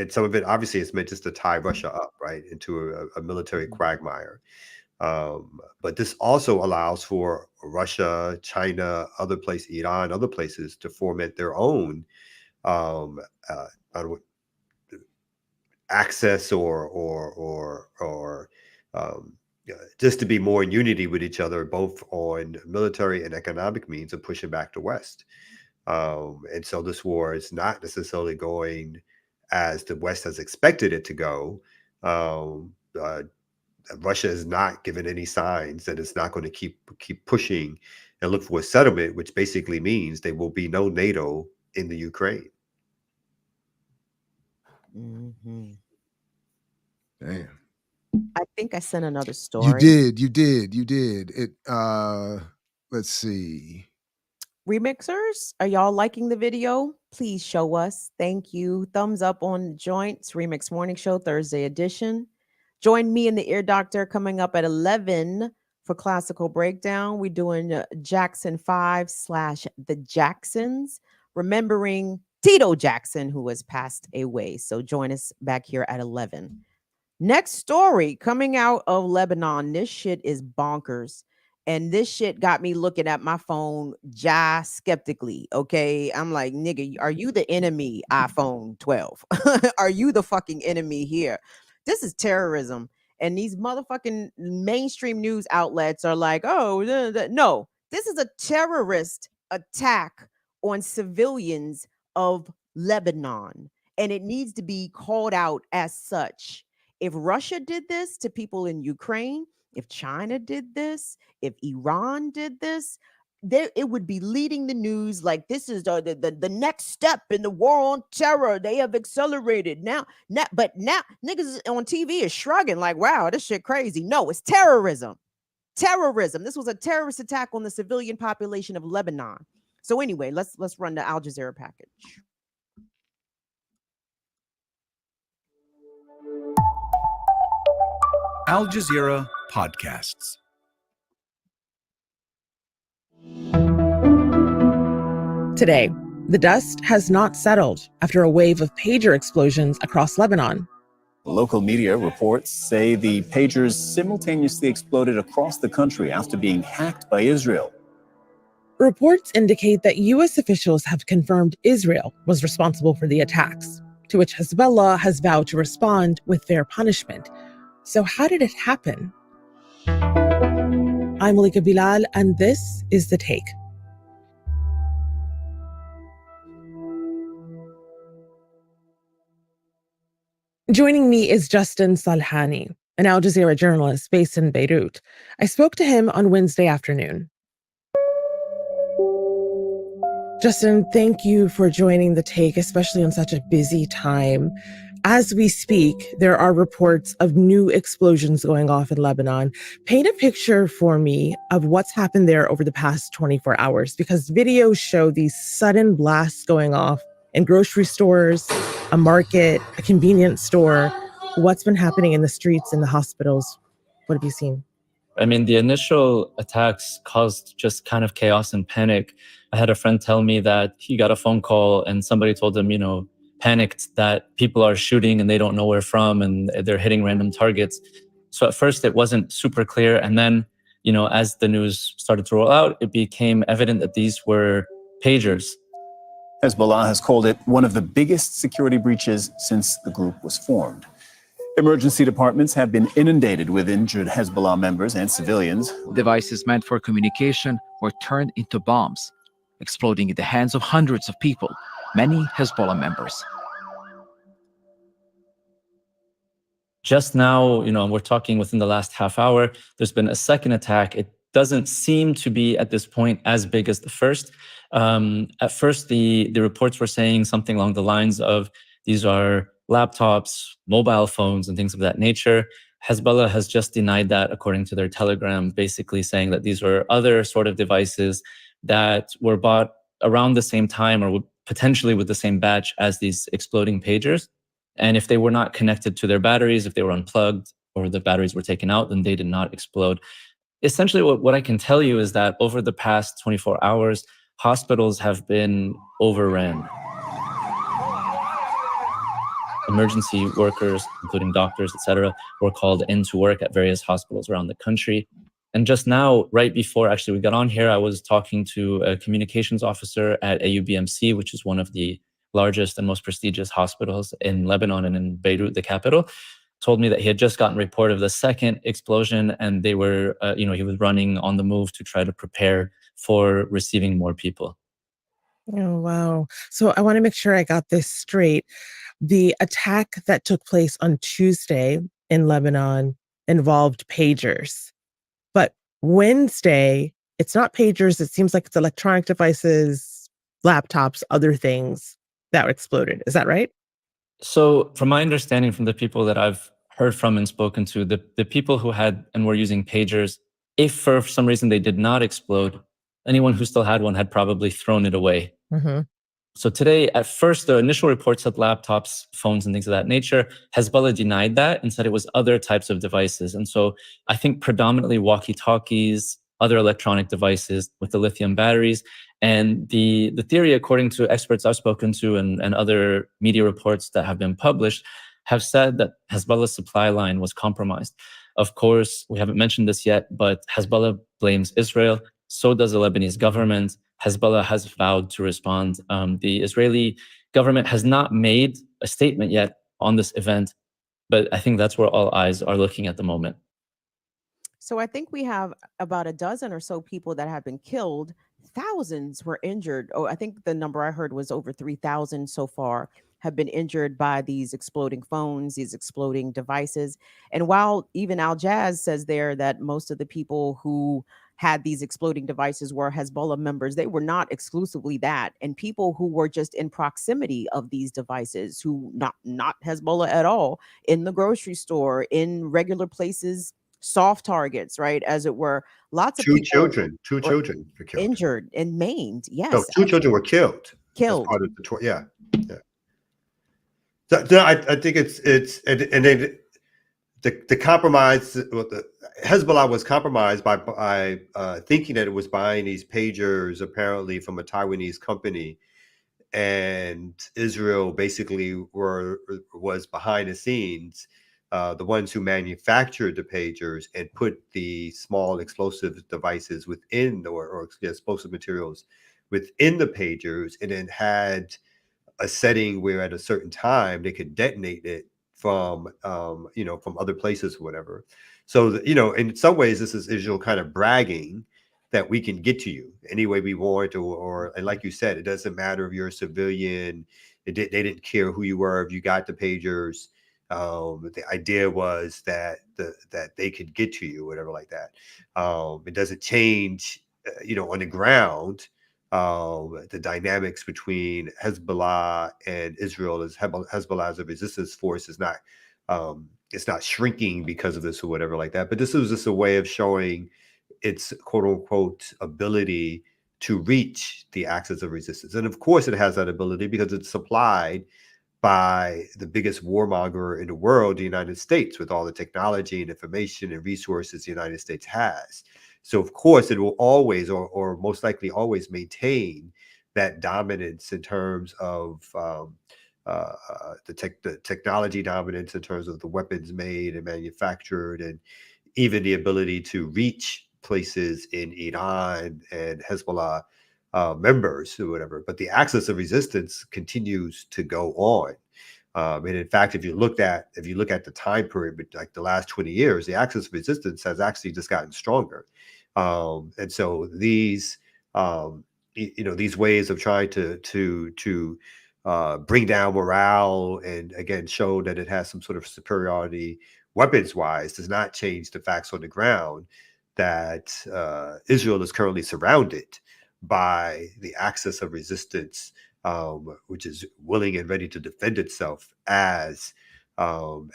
some of it obviously is meant just to tie Russia up, right, into a military quagmire. But this also allows for Russia, China, Iran, other places to foment their own access or just to be more in unity with each other, both on military and economic means of pushing back the West. And so this war is not necessarily going as the West has expected it to go. Russia is not given any signs that it's not going to keep pushing and look for a settlement, which basically means there will be no NATO in the Ukraine. Mm-hmm. Damn. I think I sent another story. You did. It. Let's see. Remixers, are y'all liking the video? Please show us. Thank you. Thumbs up on Joints Remix Morning Show Thursday edition. Join me and the Ear Doctor coming up at 11 for Classical Breakdown. We're doing Jackson 5/The Jacksons, remembering Tito Jackson, who has passed away. So join us back here at 11. Next story coming out of Lebanon. This shit is bonkers. And this shit got me looking at my phone skeptically. Okay. I'm like, nigga, are you the enemy, iPhone 12? Are you the fucking enemy here? This is terrorism. And these motherfucking mainstream news outlets are like, oh, no, this is a terrorist attack on civilians of Lebanon. And it needs to be called out as such. If Russia did this to people in Ukraine, if China did this, if Iran did this, it would be leading the news like this is the next step in the war on terror. They have accelerated but now niggas on TV is shrugging like, wow, this shit crazy. No, it's terrorism. Terrorism. This was a terrorist attack on the civilian population of Lebanon. So anyway, let's run the Al Jazeera package. Al Jazeera Podcasts. Today, the dust has not settled after a wave of pager explosions across Lebanon. Local media reports say the pagers simultaneously exploded across the country after being hacked by Israel. Reports indicate that U.S. officials have confirmed Israel was responsible for the attacks. to which Hezbollah has vowed to respond with their punishment. So how did it happen? I'm Malika Bilal, and this is The Take. Joining me is Justin Salhani, an Al Jazeera journalist based in Beirut. I spoke to him on Wednesday afternoon. Justin, thank you for joining The Take, especially on such a busy time. As we speak, there are reports of new explosions going off in Lebanon. Paint a picture for me of what's happened there over the past 24 hours, because videos show these sudden blasts going off in grocery stores, a market, a convenience store. What's been happening in the streets, in the hospitals? What have you seen? I mean, the initial attacks caused just kind of chaos and panic. I had a friend tell me that he got a phone call and somebody told him, panicked that people are shooting and they don't know where from and they're hitting random targets. So at first it wasn't super clear. And then, as the news started to roll out, it became evident that these were pagers. Hezbollah has called it one of the biggest security breaches since the group was formed. Emergency departments have been inundated with injured Hezbollah members and civilians. Devices meant for communication were turned into bombs, exploding in the hands of hundreds of people, many Hezbollah members. Just now, we're talking within the last half hour, there's been a second attack. It doesn't seem to be at this point as big as the first. At first, the reports were saying something along the lines of these are laptops, mobile phones, and things of that nature. Hezbollah has just denied that, according to their Telegram, basically saying that these were other sort of devices that were bought around the same time or potentially with the same batch as these exploding pagers. And if they were not connected to their batteries, if they were unplugged or the batteries were taken out, then they did not explode. Essentially, what I can tell you is that over the past 24 hours, hospitals have been overrun. Emergency workers, including doctors, etc., were called into work at various hospitals around the country. And just now, right before actually we got on here, I was talking to a communications officer at AUBMC, which is one of the largest and most prestigious hospitals in Lebanon and in Beirut, the capital. Told me that he had just gotten report of the second explosion, and they were, he was running on the move to try to prepare for receiving more people. Oh, wow. So I want to make sure I got this straight. The attack that took place on Tuesday in Lebanon involved pagers. But Wednesday, it's not pagers. It seems like it's electronic devices, laptops, other things that exploded. Is that right? So from my understanding, from the people that I've heard from and spoken to, the people who had and were using pagers, if for some reason they did not explode, anyone who still had one had probably thrown it away. Mm-hmm. So today, at first, the initial reports said laptops, phones, and things of that nature. Hezbollah denied that and said it was other types of devices. And so I think predominantly walkie-talkies, other electronic devices with the lithium batteries. And the theory, according to experts I've spoken to and other media reports that have been published, have said that Hezbollah's supply line was compromised. Of course, we haven't mentioned this yet, but Hezbollah blames Israel. So does the Lebanese government. Hezbollah has vowed to respond. The Israeli government has not made a statement yet on this event, but I think that's where all eyes are looking at the moment. So I think we have about a dozen or so people that have been killed. Thousands were injured. Oh, I think the number I heard was over 3,000 so far have been injured by these exploding phones, these exploding devices. And while even Al Jazz says there that most of the people who had these exploding devices were Hezbollah members, they were not exclusively that. And people who were just in proximity of these devices, who not Hezbollah at all, in the grocery store, in regular places, soft targets, right, as it were. Lots of two people children were killed, injured and maimed. Yes, no, two children were killed. Killed. As part of the yeah. So, I think it's and then the compromise. Hezbollah was compromised by thinking that it was buying these pagers apparently from a Taiwanese company, and Israel basically was behind the scenes, the ones who manufactured the pagers and put the small explosive devices within or explosive materials within the pagers, and then had a setting where at a certain time they could detonate it from from other places or whatever. So in some ways this is Israel kind of bragging that we can get to you any way we want, or and like you said, it doesn't matter if you're a civilian. They didn't care who you were if you got the pagers. The idea was that that they could get to you, whatever like that. It doesn't change, on the ground. The dynamics between Hezbollah and Israel is Hezbollah as a resistance force is not it's not shrinking because of this or whatever like that. But this was just a way of showing its quote unquote ability to reach the axis of resistance. And of course it has that ability because it's supplied by the biggest warmonger in the world, the United States, with all the technology and information and resources the United States has. So of course it will always, or most likely always, maintain that dominance in terms of the technology dominance in terms of the weapons made and manufactured, and even the ability to reach places in Iran and Hezbollah members or whatever. But the axis of resistance continues to go on. And in fact, if you look at the time period, like the last 20 years, the axis of resistance has actually just gotten stronger. And so these these ways of trying to bring down morale and again show that it has some sort of superiority weapons wise does not change the facts on the ground that Israel is currently surrounded by the axis of resistance, which is willing and ready to defend itself as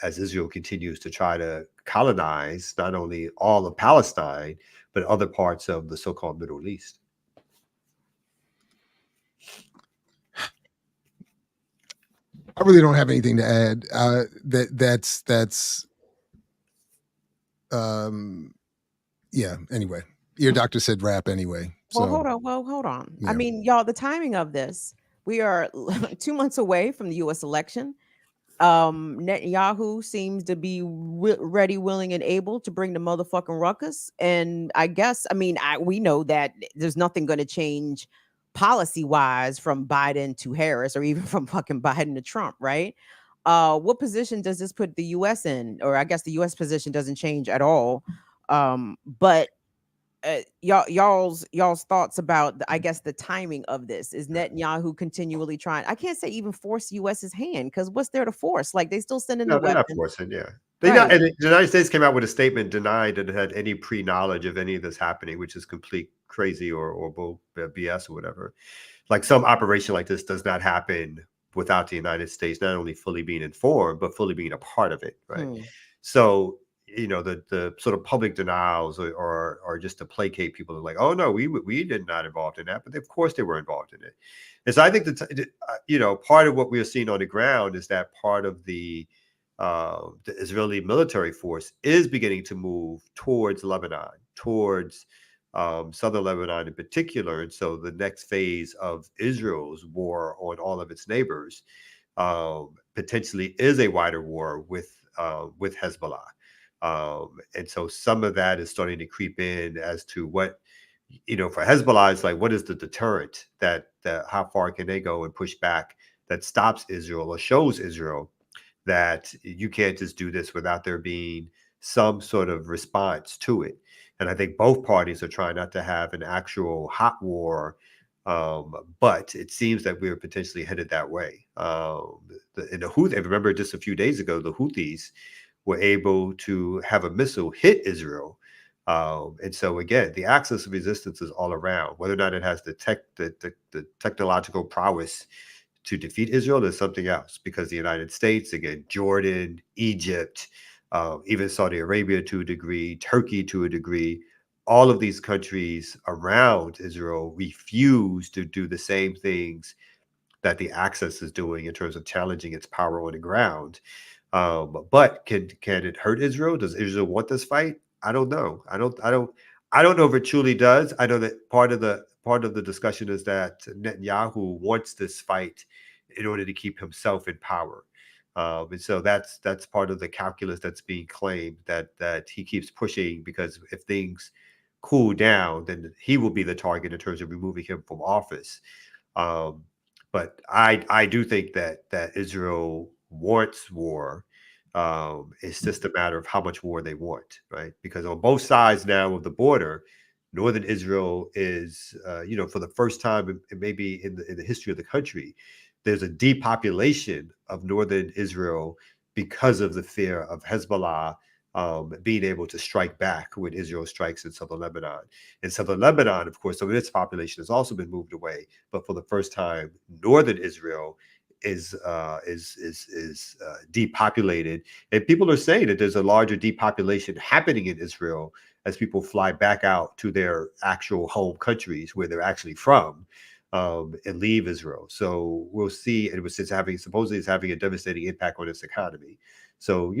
Israel continues to try to colonize not only all of Palestine, but other parts of the so-called Middle East. I really don't have anything to add. Yeah. Anyway, your doctor said wrap anyway. Well, So hold on. I yeah. mean, y'all, the timing of this, we are 2 months away from the US election. Netanyahu seems to be ready, willing, and able to bring the motherfucking ruckus. And I guess, I mean, we know that there's nothing going to change policy wise from Biden to Harris, or even from fucking Biden to Trump, right? What position does this put the US in? Or I guess the US position doesn't change at all. But y'all's thoughts about I guess the timing of this. Is Netanyahu continually trying, I can't say even force US's hand, because what's there to force? Like, they still sending the No, they're not weapons. forcing. Yeah, Right. And the United States came out with a statement denying that it had any pre-knowledge of any of this happening, which is complete crazy or BS or whatever. Like, some operation like this does not happen without the United States not only fully being informed but fully being a part of it, right? So the sort of public denials are just to placate people. Are like, oh no, we did not involved in that, but of course they were involved in it. And so I think that part of what we are seeing on the ground is that part of the Israeli military force is beginning to move towards Lebanon, towards southern Lebanon in particular. And so the next phase of Israel's war on all of its neighbors potentially is a wider war with Hezbollah. And so some of that is starting to creep in as to what, for Hezbollah, it's like, what is the deterrent that how far can they go and push back that stops Israel or shows Israel that you can't just do this without there being some sort of response to it. And I think both parties are trying not to have an actual hot war, but it seems that we're potentially headed that way. The Houthis, remember just a few days ago, the Houthis were able to have a missile hit Israel. And so again, the axis of resistance is all around. Whether or not it has the technological prowess to defeat Israel is something else, because the United States, again, Jordan, Egypt, even Saudi Arabia to a degree, Turkey to a degree, all of these countries around Israel refuse to do the same things that the Axis is doing in terms of challenging its power on the ground. But can it hurt Israel? Does Israel want this fight? I don't know. I don't know if it truly does. I know that part of the discussion is that Netanyahu wants this fight in order to keep himself in power. And so that's part of the calculus that's being claimed, that he keeps pushing, because if things cool down, then he will be the target in terms of removing him from office. But But I do think that Israel wants war. It's just a matter of how much war they want, right? Because on both sides now of the border, northern Israel is, for the first time maybe in the history of the country, there's a depopulation of northern Israel because of the fear of Hezbollah being able to strike back when Israel strikes in southern Lebanon. In southern Lebanon, of course, some of its population has also been moved away, but for the first time, northern Israel is depopulated, and people are saying that there's a larger depopulation happening in Israel as people fly back out to their actual home countries where they're actually from, and leave Israel. So we'll see. And supposedly it's having a devastating impact on its economy. So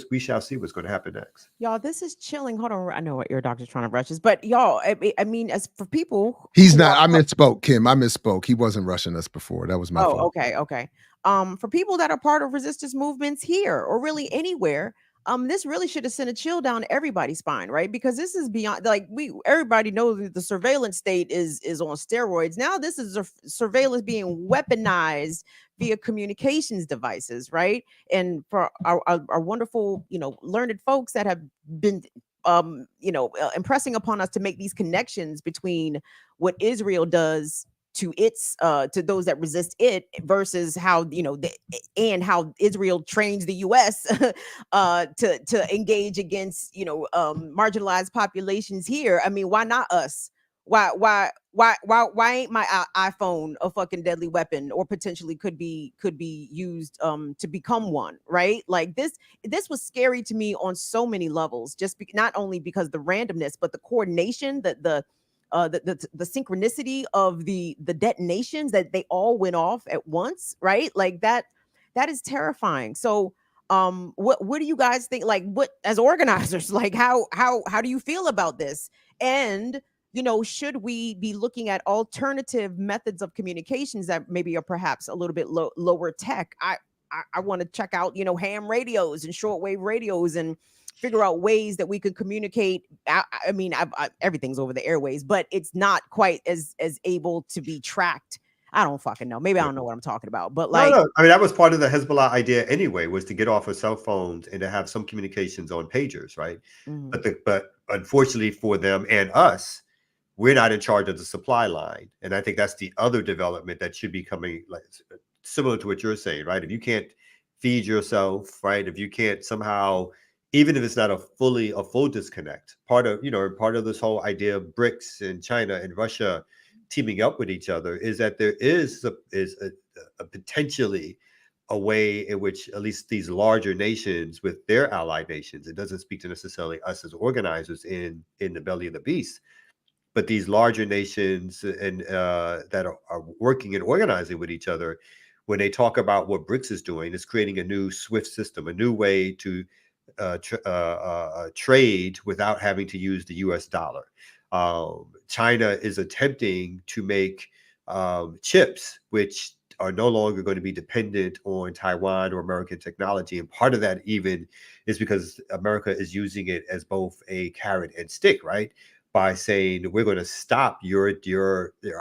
we shall see what's going to happen next. Y'all, this is chilling. Hold on. I know what your doctor's trying to rush us, but y'all, I mean, as for people He's who not. are- I misspoke, Kim. I misspoke. He wasn't rushing us before. That was my fault. okay. For people that are part of resistance movements here or really anywhere, this really should have sent a chill down everybody's spine, right? Because this is beyond, like, everybody knows that the surveillance state is on steroids. Now this is surveillance being weaponized via communications devices, right? And for our wonderful, learned folks that have been impressing upon us to make these connections between what Israel does to its to those that resist it versus how and how Israel trains the US to engage against marginalized populations here. I mean, why not us? Why ain't my iPhone a fucking deadly weapon, or potentially could be used to become one, right? Like this was scary to me on so many levels, just not only because the randomness, but the coordination, the synchronicity of the detonations, that they all went off at once, right? Like that is terrifying. So what do you guys think, like, what, as organizers, like how do you feel about this? And should we be looking at alternative methods of communications that maybe are perhaps a little bit lower tech? I want to check out ham radios and shortwave radios and figure out ways that we could communicate. I mean, everything's over the airways, but it's not quite as able to be tracked. I don't fucking know. Maybe I don't know what I'm talking about, but like, No. I mean, that was part of the Hezbollah idea anyway, was to get off of cell phones and to have some communications on pagers, right? But unfortunately for them and us, we're not in charge of the supply line. And I think that's the other development that should be coming, like similar to what you're saying, right? If you can't feed yourself, right? If you can't somehow, even if it's not a full disconnect, part of this whole idea of BRICS and China and Russia teaming up with each other is that there is a potentially a way in which at least these larger nations with their allied nations, it doesn't speak to necessarily us as organizers in the belly of the beast, but these larger nations and that are working and organizing with each other, when they talk about what BRICS is doing, is creating a new SWIFT system, a new way to trade without having to use the US dollar. China is attempting to make chips which are no longer going to be dependent on Taiwan or American technology. And part of that even is because America is using it as both a carrot and stick, right? By saying we're going to stop your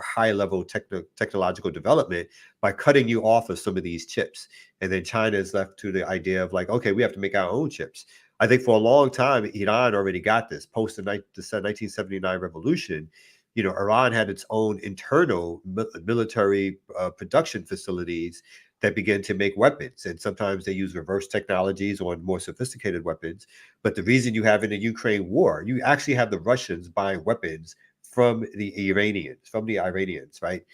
high level technological development by cutting you off of some of these chips. And then China is left to the idea of like, okay, we have to make our own chips. I think for a long time, Iran already got this. Post the 1979 revolution, Iran had its own internal military production facilities that began to make weapons. And sometimes they use reverse technologies on more sophisticated weapons. But the reason you have in the Ukraine war, you actually have the Russians buying weapons from the Iranians, right?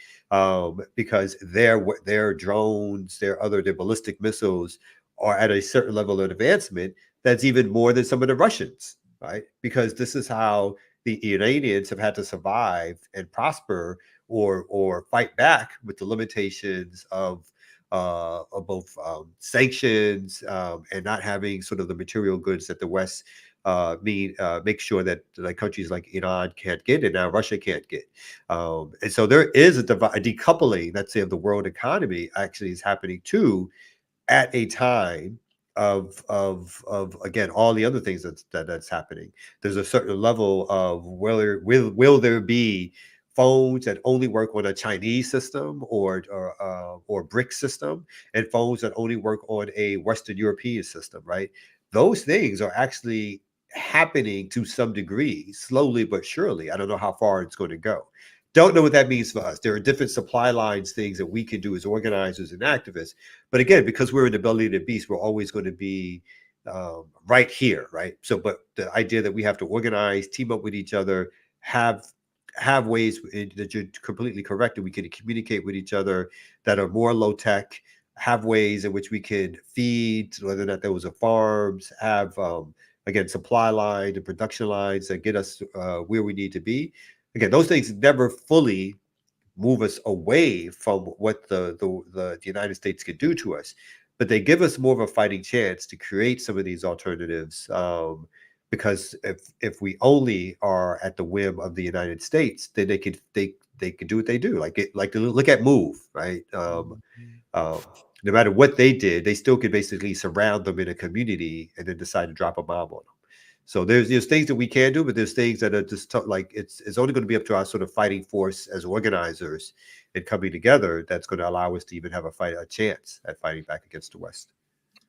Because their drones, their ballistic missiles are at a certain level of advancement that's even more than some of the Russians, right? Because this is how the Iranians have had to survive and prosper or fight back with the limitations of both sanctions and not having sort of the material goods that the West make sure that like countries like Iran can't get, and now Russia can't get. And so there is a decoupling, let's say, of the world economy actually is happening too, at a time of again all the other things that's happening. There's a certain level of will there be phones that only work on a Chinese system or BRIC system, and phones that only work on a Western European system, right? Those things are actually happening to some degree, slowly but surely. I don't know how far it's going to go. Don't know what that means for us. There are different supply lines, things that we can do as organizers and activists. But again, because we're in the belly of the beast, we're always going to be right here, right? So, but the idea that we have to organize, team up with each other, have ways that you're completely correct, that we can communicate with each other that are more low tech, have ways in which we can feed, whether or not those are farms, have again supply line and production lines that get us where we need to be. Again, those things never fully move us away from what the United States could do to us, but they give us more of a fighting chance to create some of these alternatives. Because if we only are at the whim of the United States, then they could do what they do, like to look at Move, right? No matter what they did, they still could basically surround them in a community and then decide to drop a bomb on them. So there's things that we can do, but there's things that are just like it's only going to be up to our sort of fighting force as organizers and coming together that's going to allow us to even have a chance at fighting back against the West.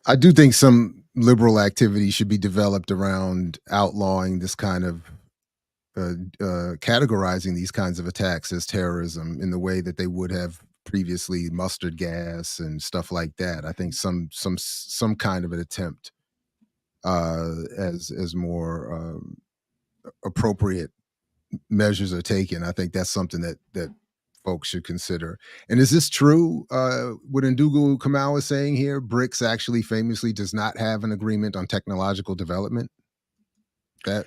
I do think some liberal activity should be developed around outlawing this kind of categorizing these kinds of attacks as terrorism in the way that they would have previously mustard gas and stuff like that. I think some kind of an attempt as more appropriate measures are taken. I think that's something that folks should consider. And is this true? What Ndugu Kamau is saying here, BRICS actually famously does not have an agreement on technological development. That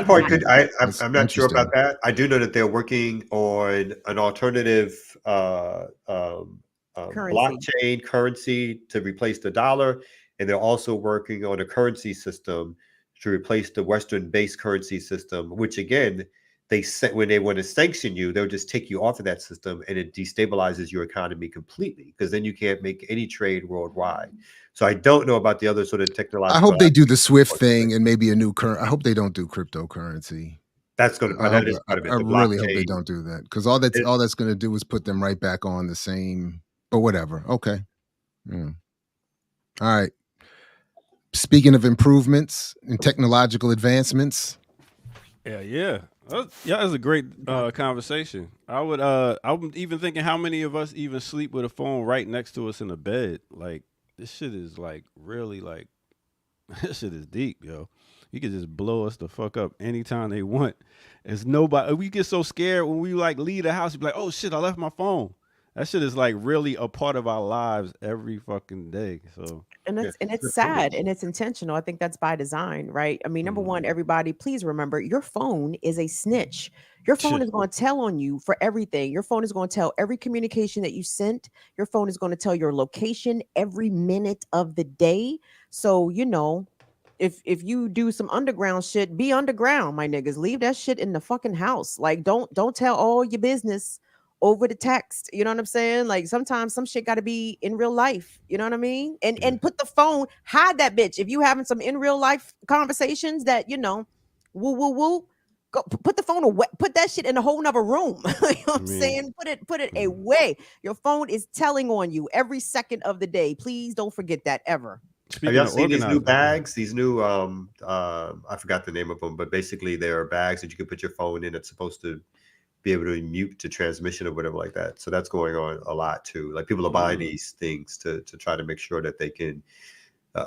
part could I'm not sure about that. I do know that they're working on an alternative blockchain currency to replace the dollar, and they're also working on a currency system to replace the Western-based currency system, which again, when they want to sanction you, they'll just take you off of that system, and it destabilizes your economy completely, because then you can't make any trade worldwide. So I don't know about the other sort of technological. I hope they do the SWIFT thing and maybe a new current. I hope they don't do cryptocurrency. That's going to. I really hope they don't do that, because all that's going to do is put them right back on the same. But whatever. Okay. Yeah. All right. Speaking of improvements and technological advancements. Yeah. That was a great conversation. I'm even thinking how many of us even sleep with a phone right next to us in the bed. Like, this shit is like really like, this shit is deep, yo. You can just blow us the fuck up anytime they want. It's nobody. We get so scared when we like leave the house. You be like, oh shit, I left my phone. That shit is like really a part of our lives every fucking day. So. And it's sad and it's intentional. I think that's by design, right? I mean, number one, everybody, please remember your phone is a snitch. Your phone is going to tell on you for everything. Your phone is going to tell every communication that you sent. Your phone is going to tell your location every minute of the day. So, if you do some underground shit, be underground, my niggas. Leave that shit in the fucking house. Like, don't tell all your business over the text. You know what I'm saying? Like, sometimes some shit got to be in real life. You know what I mean? And put the phone, hide that bitch. If you having some in real life conversations that, woo, go put the phone away. Put that shit in a whole nother room. You know what I'm saying? Put it away. Your phone is telling on you every second of the day. Please don't forget that ever. Have y'all seen these new bags? These new, I forgot the name of them, but basically they're bags that you can put your phone in. It's supposed to be able to mute to transmission or whatever like that. So that's going on a lot too. Like, people are buying these things to try to make sure that they can,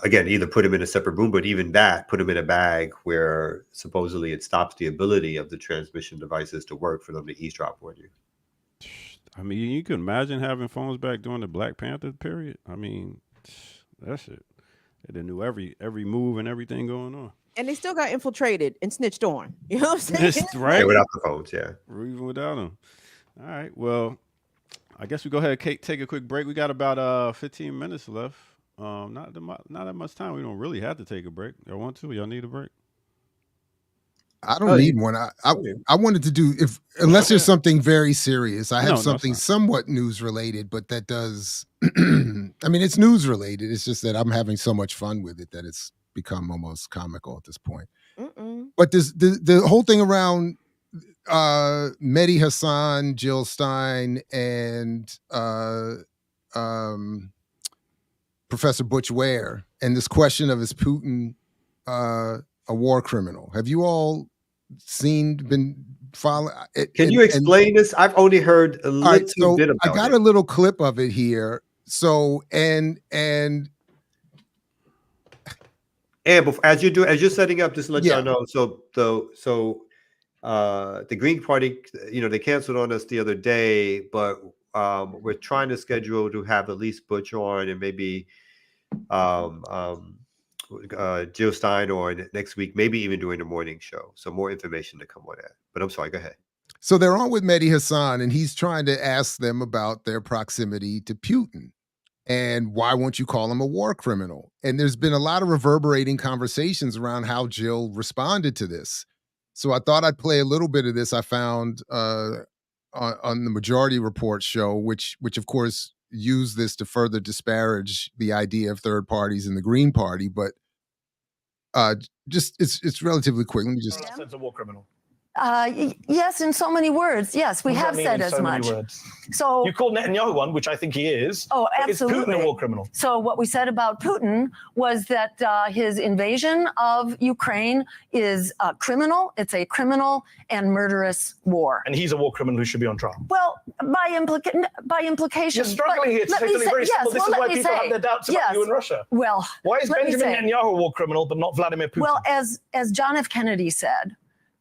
again, either put them in a separate room, but even that, put them in a bag where supposedly it stops the ability of the transmission devices to work for them to eavesdrop on you. I mean, you can imagine having phones back during the Black Panther period. I mean, that shit. They knew every move and everything going on. And they still got infiltrated and snitched on. You know what I'm saying? Right. Yeah, without the phones, yeah. Or even without them. All right. Well, I guess we go ahead and take a quick break. We got about 15 minutes left. Not that much time. We don't really have to take a break. Y'all want to? Y'all need a break? I don't need one. I wanted to do, unless there's something very serious. I have something somewhat news related, but that does. I mean, it's news related. It's just that I'm having so much fun with it that it's become almost comical at this point. But the whole thing around Mehdi Hassan, Jill Stein, and Professor Butch Ware, and this question of is Putin a war criminal? Have you all been following? Can you explain this? I've only heard a little bit about I got it. a little clip of it here. So and as you're setting up, just to let y'all know. So the Green Party, they canceled on us the other day, but we're trying to schedule to have at least Butch on and maybe Jill Stein on next week, maybe even during the morning show. So more information to come on that. But I'm sorry, go ahead. So they're on with Mehdi Hassan, and he's trying to ask them about their proximity to Putin. And why won't you call him a war criminal? And there's been a lot of reverberating conversations around how Jill responded to this. So I thought I'd play a little bit of this I found on the Majority Report show, which of course used this to further disparage the idea of third parties in the Green Party. But it's relatively quick. Let me just. That's a war criminal. Yes, in so many words. Yes, we have said as much. So you called Netanyahu one, which I think he is. Oh, absolutely. Is Putin a war criminal? So what we said about Putin was that his invasion of Ukraine is criminal. It's a criminal and murderous war. And he's a war criminal who should be on trial. Well, by implication. You're struggling here. It's very simple. This is why people have their doubts about you in Russia. Well, why is Benjamin Netanyahu a war criminal but not Vladimir Putin? Well, as John F. Kennedy said,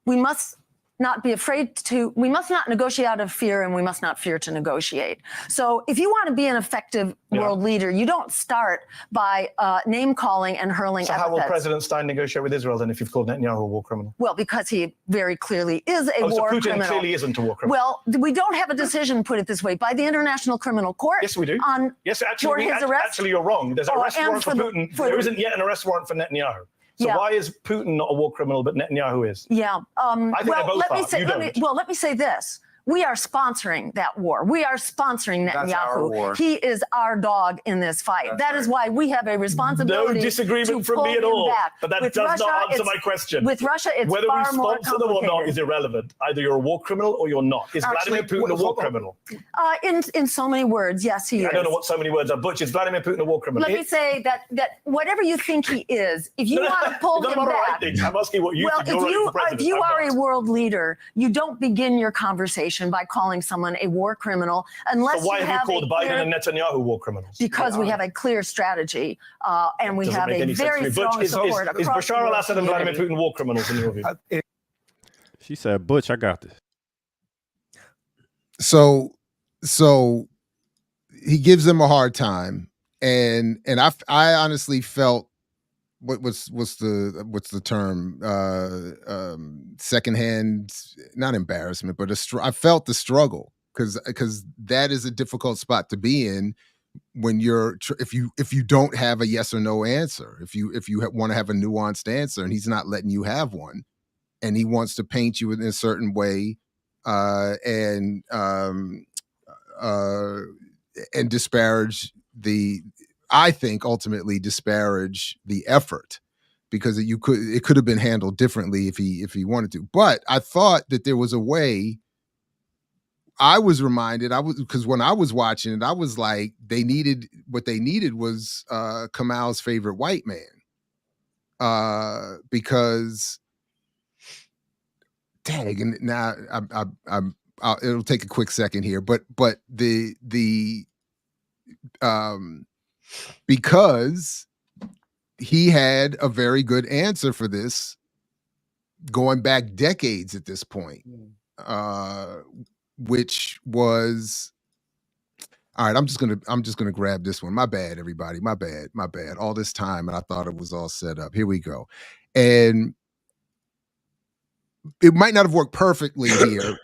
we must not negotiate out of fear, and we must not fear to negotiate. So if you want to be an effective world leader, you don't start by name calling and hurling epithets. So how will President Stein negotiate with Israel then if you've called Netanyahu a war criminal? Well, because he very clearly is a war Putin criminal. Clearly isn't a war criminal. Well, we don't have a decision, put it this way, by the International Criminal Court. Yes, we do. Yes, actually, actually, you're wrong. There's an arrest warrant for Putin. There isn't yet an arrest warrant for Netanyahu. So why is Putin not a war criminal, but Netanyahu is? Yeah. I think they both are. Let me say this. We are sponsoring that war. We are sponsoring Netanyahu. That's our war. He is our dog in this fight. That is why we have a responsibility. No disagreement from me at all. But that does not answer my question. With Russia, it's whether far we more sponsor them or not is irrelevant. Either you're a war criminal or you're not. Is Vladimir Putin a war criminal? In so many words, yes, he is. I don't know what so many words are. Butch, is Vladimir Putin a war criminal? Let me say that whatever you think he is, if you want to pull him back. I'm asking what you think. If you are a world leader, you don't begin your conversation by calling someone a war criminal unless so why have you called Biden and Netanyahu war criminals? Because we have a clear strategy and we have a very strong support across Is Bashar al-Assad and Vladimir Putin war criminals in your view? She said, Butch, I got this. So he gives them a hard time, and I honestly felt what's the term, secondhand, not embarrassment, but I felt the struggle because that is a difficult spot to be in when if you don't have a yes or no answer, if you want to have a nuanced answer, and he's not letting you have one, and he wants to paint you in a certain way, and disparage I think ultimately disparage the effort, because it could have been handled differently if he wanted to. But I thought that there was a way. I was reminded, because when I was watching it, I was like, what they needed was Kamal's favorite white man, because dang, and now it'll take a quick second here, but because he had a very good answer for this going back decades at this point, which was, all right, I'm just gonna grab this one. My bad, everybody. My bad. All this time, and I thought it was all set up. Here we go. And it might not have worked perfectly here,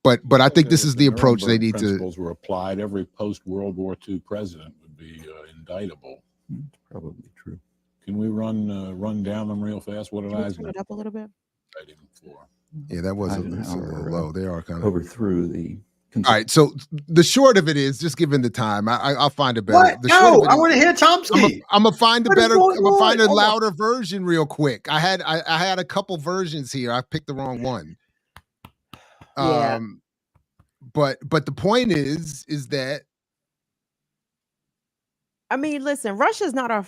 but I think this is the approach they need to. Principles were applied. Every post-World War II president would be indictable. It's probably true. Can we run down them real fast? What did I turn it up a little bit? Yeah, that was a little low. They are kind of overthrew the. All right, so the short of it is, just given the time, I'll find a better. What? No, I want to hear Chomsky. I'm gonna find a better. I'm gonna find a louder version real quick. I had a couple versions here. I picked the wrong one. Yeah. But the point is that I mean, listen, Russia's not our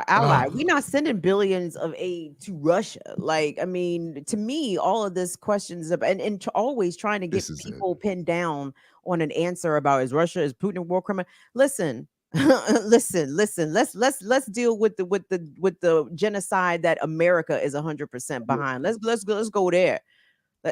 ally. We're not sending billions of aid to Russia. Like, I mean, to me, all of this questions of and always trying to get people pinned down on an answer about is Putin a war criminal? Listen, listen. Let's deal with the genocide that America is 100% behind. Let's go there.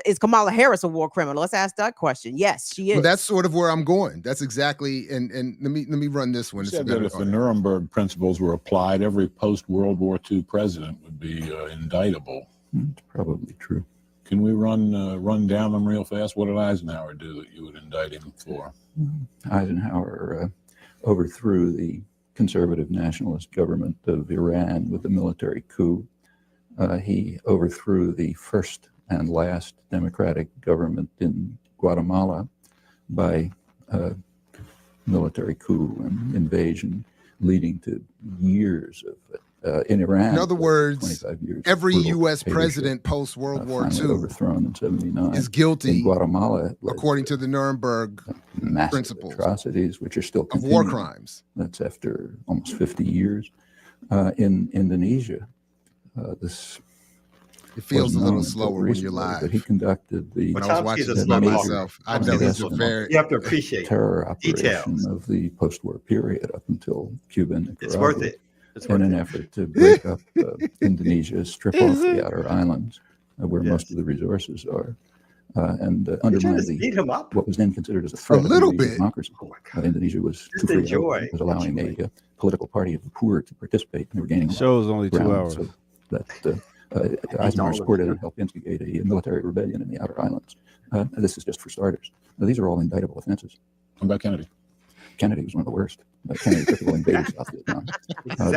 Is Kamala Harris a war criminal? Let's ask that question. Yes, she is. Well, that's sort of where I'm going. That's exactly, and let me run this one. You said that if the Nuremberg principles were applied, every post-World War II president would be indictable. It's probably true. Can we run down them real fast? What did Eisenhower do that you would indict him for? Eisenhower overthrew the conservative nationalist government of Iran with a military coup. He overthrew the first and last democratic government in Guatemala by military coup and invasion, leading to years of in Iran. In other words, 25 years every U.S. president post World War II overthrown in 79 is guilty in Guatemala, according to the Nuremberg principles, atrocities, which are still of war crimes. That's after almost 50 years. In Indonesia, this. It feels a little slower when you're live. But he conducted the. When I was watching this by myself, I know he's a very. You have to appreciate terror operation details of the post-war period up until Cuba and Nicaragua. It's worth it. In an effort to break up Indonesia, strip off the outer islands where most of the resources are, and undermine what was then considered as a threat of Indonesian democracy. Indonesia was too free. It was allowing a political party of the poor to participate, and they were gaining. Show's only 2 hours. So that Eisenhower supported and helped instigate a military rebellion in the outer islands. This is just for starters. These are all indictable offenses. What about Kennedy? Kennedy was one of the worst. Kennedy first of all invaded South Vietnam.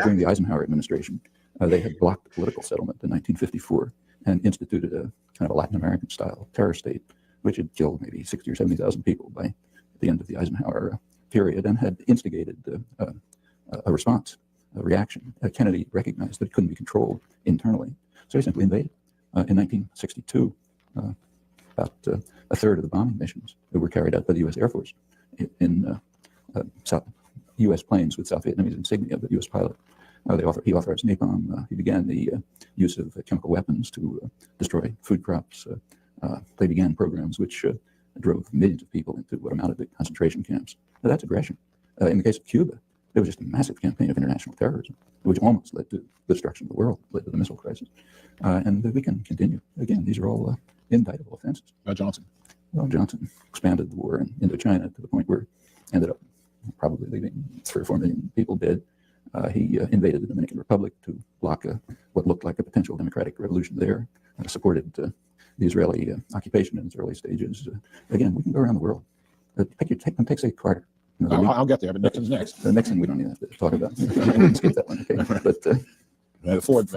During the Eisenhower administration, they had blocked the political settlement in 1954 and instituted a kind of a Latin American style terror state, which had killed maybe 60 or 70,000 people by the end of the Eisenhower period and had instigated a response, a reaction. Kennedy recognized that it couldn't be controlled internally, so he simply invaded. In 1962, about a third of the bombing missions that were carried out by the U.S. Air Force in U.S. planes with South Vietnamese insignia, but U.S. pilot. He authorized napalm. He began the use of chemical weapons to destroy food crops. They began programs which drove millions of people into what amounted to concentration camps. Now, that's aggression. In the case of Cuba, there was just a massive campaign of international terrorism, which almost led to the destruction of the world, led to the missile crisis. And we can continue. Again, these are all indictable offenses. Johnson. Well, Johnson expanded the war in Indochina to the point where it ended up probably leaving 3 or 4 million people dead. He invaded the Dominican Republic to block what looked like a potential democratic revolution there, supported the Israeli occupation in its early stages. Again, we can go around the world. Take say Carter. You know, I'll get there, but Nixon's next. Nixon, we don't even have to talk about. Skip that one, okay? But Ford.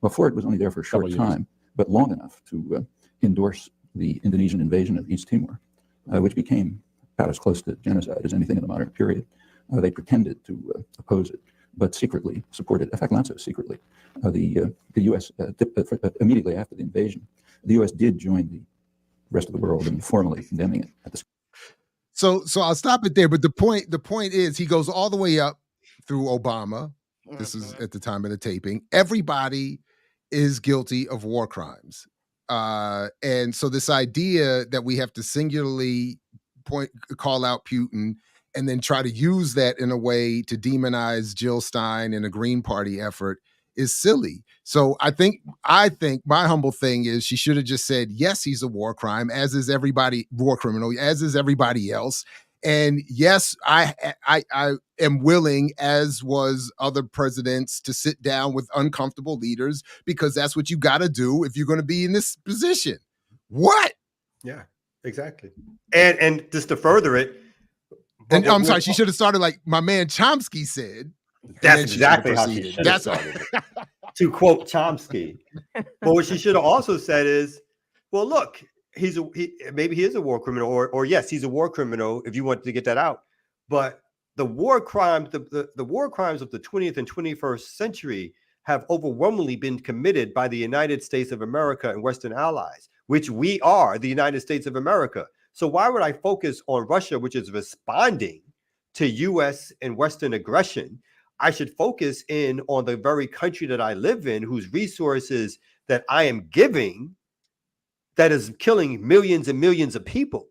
Well, Ford was only there for a short time, but long enough to endorse the Indonesian invasion of East Timor, which became about as close to genocide as anything in the modern period. They pretended to oppose it, but secretly supported. In fact, not so secretly. The U.S. Immediately after the invasion, the U.S. did join the rest of the world in formally condemning it. At the So I'll stop it there. But the point is, he goes all the way up through Obama. This is at the time of the taping. Everybody is guilty of war crimes. And so this idea that we have to singularly call out Putin and then try to use that in a way to demonize Jill Stein and a Green Party effort is silly. So I think my humble thing is she should have just said, yes, he's a war crime, as is everybody, war criminal, as is everybody else. And yes, I am willing, as was other presidents, to sit down with uncomfortable leaders, because that's what you got to do if you're going to be in this position. What? Yeah, exactly. And just to further it. And I'm sorry, she should have started like my man Chomsky said. That's exactly how she should have started. To quote Chomsky. But what she should have also said is, well, look, maybe he is a war criminal, or yes, he's a war criminal if you want to get that out. But the war crimes, the war crimes of the 20th and 21st century have overwhelmingly been committed by the United States of America and Western allies. which we are, the United States of America. So why would I focus on Russia, which is responding to U.S. and Western aggression? I should focus in on the very country that I live in, whose resources that I am giving that is killing millions and millions of people.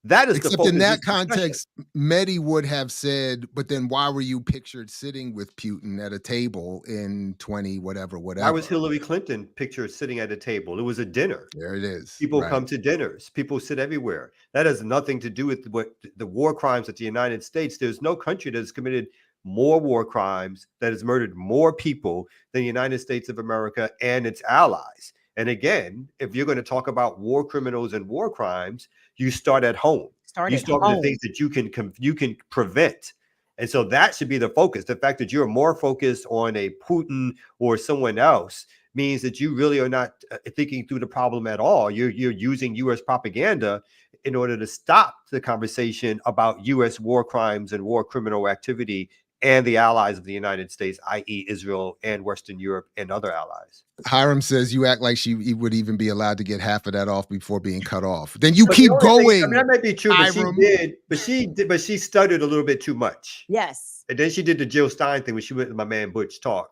That is Except the focus. in that context, Mehdi would have said, but then why were you pictured sitting with Putin at a table in 20, whatever? Why was Hillary Clinton pictured sitting at a table? It was a dinner. There it is. People Right. come to dinners. People sit everywhere. That has nothing to do with what the war crimes at the United States. There's no country that has committed more war crimes, that has murdered more people than the United States of America and its allies. And again, if you're going to talk about war criminals and war crimes, you start at home. You start with the things that you can prevent. And so that should be the focus. The fact that you're more focused on a Putin or someone else means that you really are not thinking through the problem at all. You're using U.S. propaganda in order to stop the conversation about U.S. war crimes and war criminal activity and the allies of the United States, i.e. Israel and Western Europe and other allies. Hiram says you act like he would even be allowed to get half of that off before being cut off. Then you keep going. That might be true, but Hiram. she stuttered a little bit too much. Yes. And then she did the Jill Stein thing when she went to my man Butch talk.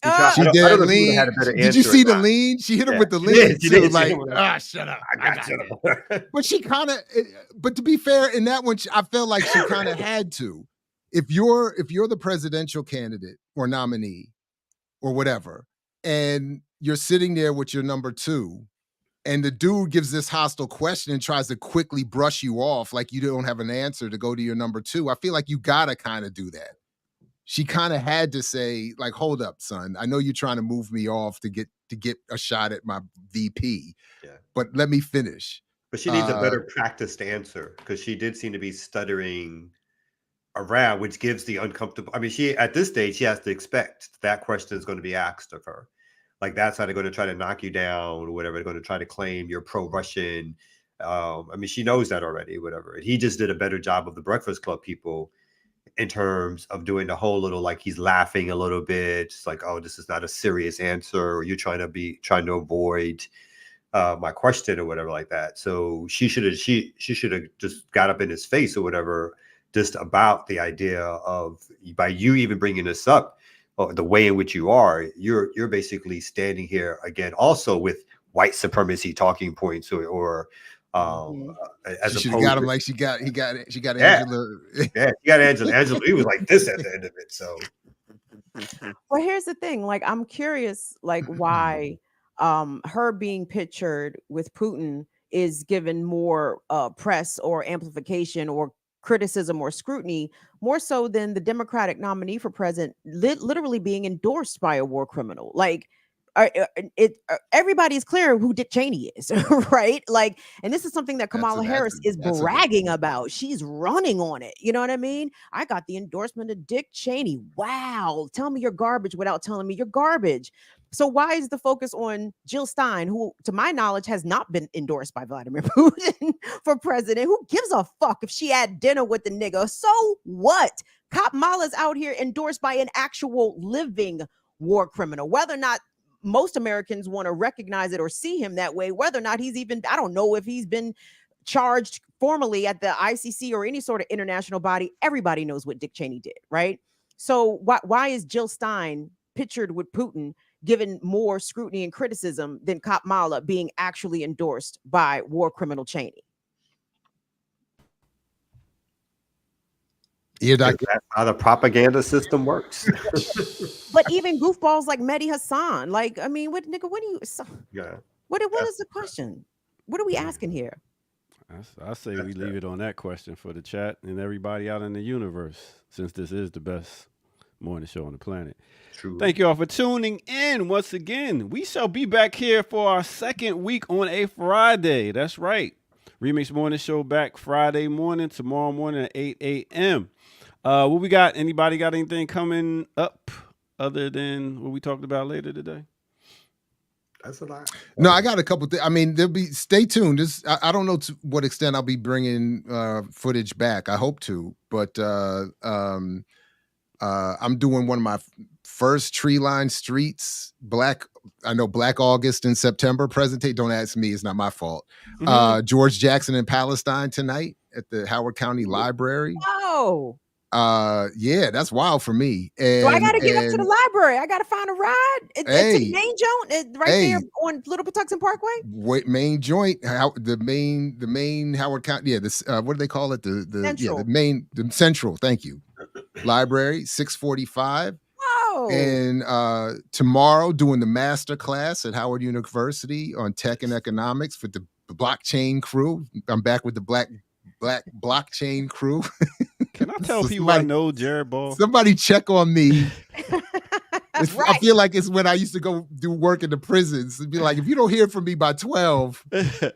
She did lean. Did you see the lean? She hit him with the lean too. Like, shut up. I got you. But she kind of. But to be fair, in that one, I felt like she kind of had to. If you're the presidential candidate or nominee or whatever, and you're sitting there with your number two, and the dude gives this hostile question and tries to quickly brush you off like you don't have an answer to go to your number two, I feel like you gotta kind of do that. She kind of had to say, like, hold up, son. I know you're trying to move me off to get a shot at my VP, but let me finish. But she needs a better practiced answer, because she did seem to be stuttering around, which gives the uncomfortable. I mean, she at this stage, she has to expect that question is going to be asked of her. Like, that's how they're going to try to knock you down or whatever. They're going to try to claim you're pro-Russian. I mean, she knows that already, whatever. And he just did a better job of the Breakfast Club people in terms of doing the whole little, like, he's laughing a little bit. It's like, oh, this is not a serious answer, or you're trying to avoid my question or whatever like that. So she should have just got up in his face or whatever, just about the idea of, by you even bringing this up, the way in which you are, you're basically standing here again, also with white supremacy talking points, or as she should have got him like she got Angela. Yeah, she got Angela. Angela, he was like this at the end of it. So, well, here's the thing. Like, I'm curious, like, why her being pictured with Putin is given more press or amplification or criticism or scrutiny, more so than the Democratic nominee for president literally being endorsed by a war criminal. Like, everybody's clear who Dick Cheney is, right? Like, and this is something that Kamala Harris is bragging about. She's running on it. You know what I mean? I got the endorsement of Dick Cheney. Wow. Tell me you're garbage without telling me you're garbage. So why is the focus on Jill Stein, who, to my knowledge, has not been endorsed by Vladimir Putin for president? Who gives a fuck if she had dinner with the nigga? So what? Kamala's out here endorsed by an actual living war criminal. Whether or not most Americans want to recognize it or see him that way, whether or not he's even, I don't know if he's been charged formally at the ICC or any sort of international body. Everybody knows what Dick Cheney did, right? So why is Jill Stein pictured with Putin given more scrutiny and criticism than Kamala being actually endorsed by war criminal Cheney? Yeah, that's how the propaganda system works. But even goofballs like Mehdi Hassan, like, I mean, what do you? What is the question? What are we asking here? I say we leave it on that question for the chat and everybody out in the universe, since this is the best morning show on the planet. True. Thank you all for tuning in once again. We shall be back here for our second week on a Friday. That's right. Remix Morning Show back Friday morning, tomorrow morning at 8 a.m. What we got? Anybody got anything coming up other than what we talked about later today? That's a lot. No, I got a couple things. I mean, stay tuned. I don't know to what extent I'll be bringing footage back. I hope to, but I'm doing one of my first Tree Line Streets Black August in September presentation. Don't ask me, it's not my fault. George Jackson in Palestine tonight at the Howard County Library. Oh. Yeah, that's wild for me. And, So I gotta get up to the library. I gotta find a ride. It's Hey. the main joint right Hey. there on Little Patuxent Parkway. Main joint, the main Howard County. Yeah, this what do they call it? Central. The Central. Thank you. Library 6:45. Whoa. And tomorrow doing the master class at Howard University on tech and economics for the blockchain crew. I'm back with the black blockchain crew. Can I tell people I know Jared Ball? Somebody check on me. I feel like it's when I used to go do work in the prisons. It'd be like, if you don't hear from me by 12, Feel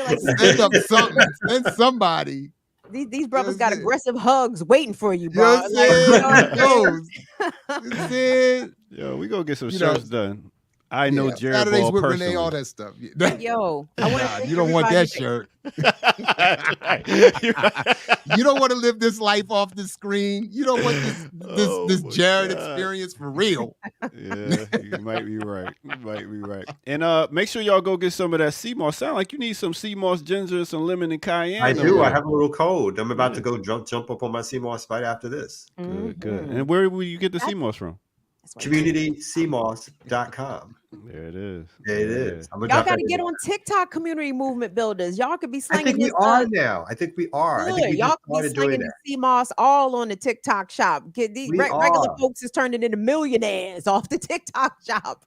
like send up something. Send somebody. these brothers got aggressive hugs waiting for you, You bro. know what I'm saying? Yo, we gonna get some You know, shirts done. I know Jared Saturdays Ball with personally. Renee, all that stuff. Yo, I want to. You don't want that shirt. You don't want to live this life off the screen. You don't want this Jared experience for real. Yeah, you might be right. You might be right. And make sure y'all go get some of that sea moss. Sound like you need some sea moss ginger, some lemon and cayenne. I do. I have a little code. I'm about to go jump up on my sea moss right after this. Good, good. And where will you get the sea moss from? CommunityCMOS.com. There it is. There it is. Y'all got to get on TikTok, community movement builders. Y'all could be I slinging think we this are up. now. I think we are. I think we Y'all just could be started doing slinging that. the CMOS all on the TikTok shop. Get these We regular are. folks is turning into millionaires off the TikTok shop.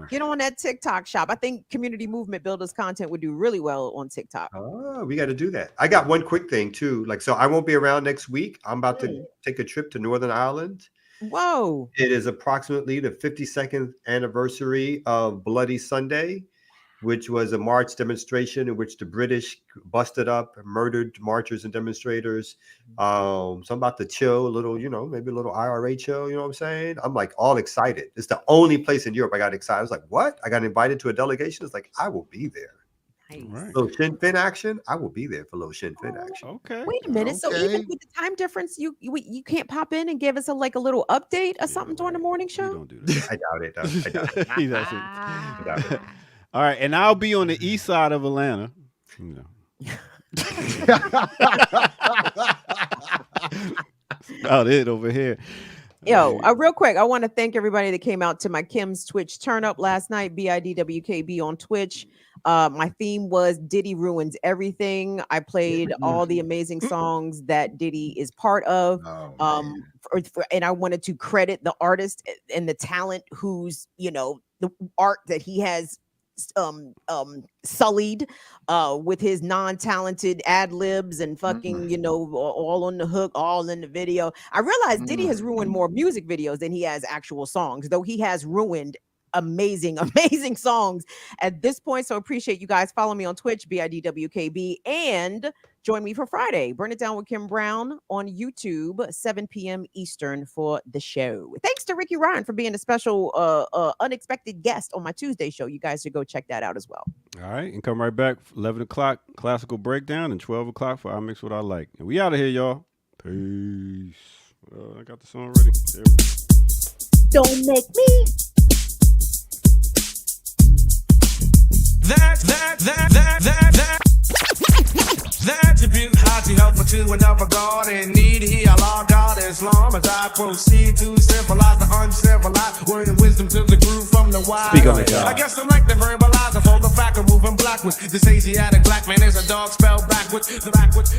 Get on that TikTok shop. I think community movement builders content would do really well on TikTok. Oh, we got to do that. I got one quick thing too. Like, so I won't be around next week. I'm about to take a trip to Northern Ireland. Whoa. It is approximately the 52nd anniversary of Bloody Sunday, which was a March demonstration in which the British busted up and murdered marchers and demonstrators. So I'm about to chill a little, maybe a little IRA chill, you know what I'm saying? I'm like all excited. It's the only place in Europe I got excited. I was like, what? I got invited to a delegation. It's like, I will be there. Nice. Little Sinn Fin action. I will be there for little Sinn Fin action. Okay. Wait a minute. So even with the time difference, you can't pop in and give us a little update or something during the morning show? Don't do that. I doubt it. I doubt it. He doesn't. I doubt it. All right, and I'll be on the east side of Atlanta. That's about it over here. Yo, real quick, I want to thank everybody that came out to my Kim's Twitch turn up last night, BIDWKB on Twitch. My theme was Diddy Ruins Everything. I played all the amazing songs that Diddy is part of. And I wanted to credit the artist and the talent who's, the art that he has sullied with his non-talented ad libs and fucking all on the hook, all in the video. I realized Diddy has ruined more music videos than he has actual songs, though he has ruined amazing songs at this point. So appreciate you guys. Follow me on Twitch, BIDWKB, and join me for Friday, Burn It Down with Kim Brown on YouTube, 7 p.m. Eastern for the show. Thanks to Ricky Ryan for being a special unexpected guest on my Tuesday show. You guys should go check that out as well. All right, and come right back, 11 o'clock, classical breakdown, and 12 o'clock for I Mix What I Like. And we out of here, y'all. Peace. I got the song ready. There we go. Don't make me. That's a bit hard to help to another God and need he Allah God Islam as I proceed to civilize the uncivilized word and wisdom to the groove from the wild. Speak on it, God. I guess I'm like the verbalizer for the fact of moving blackwards. This Asiatic black man is a dog spelled backwards. The backwards.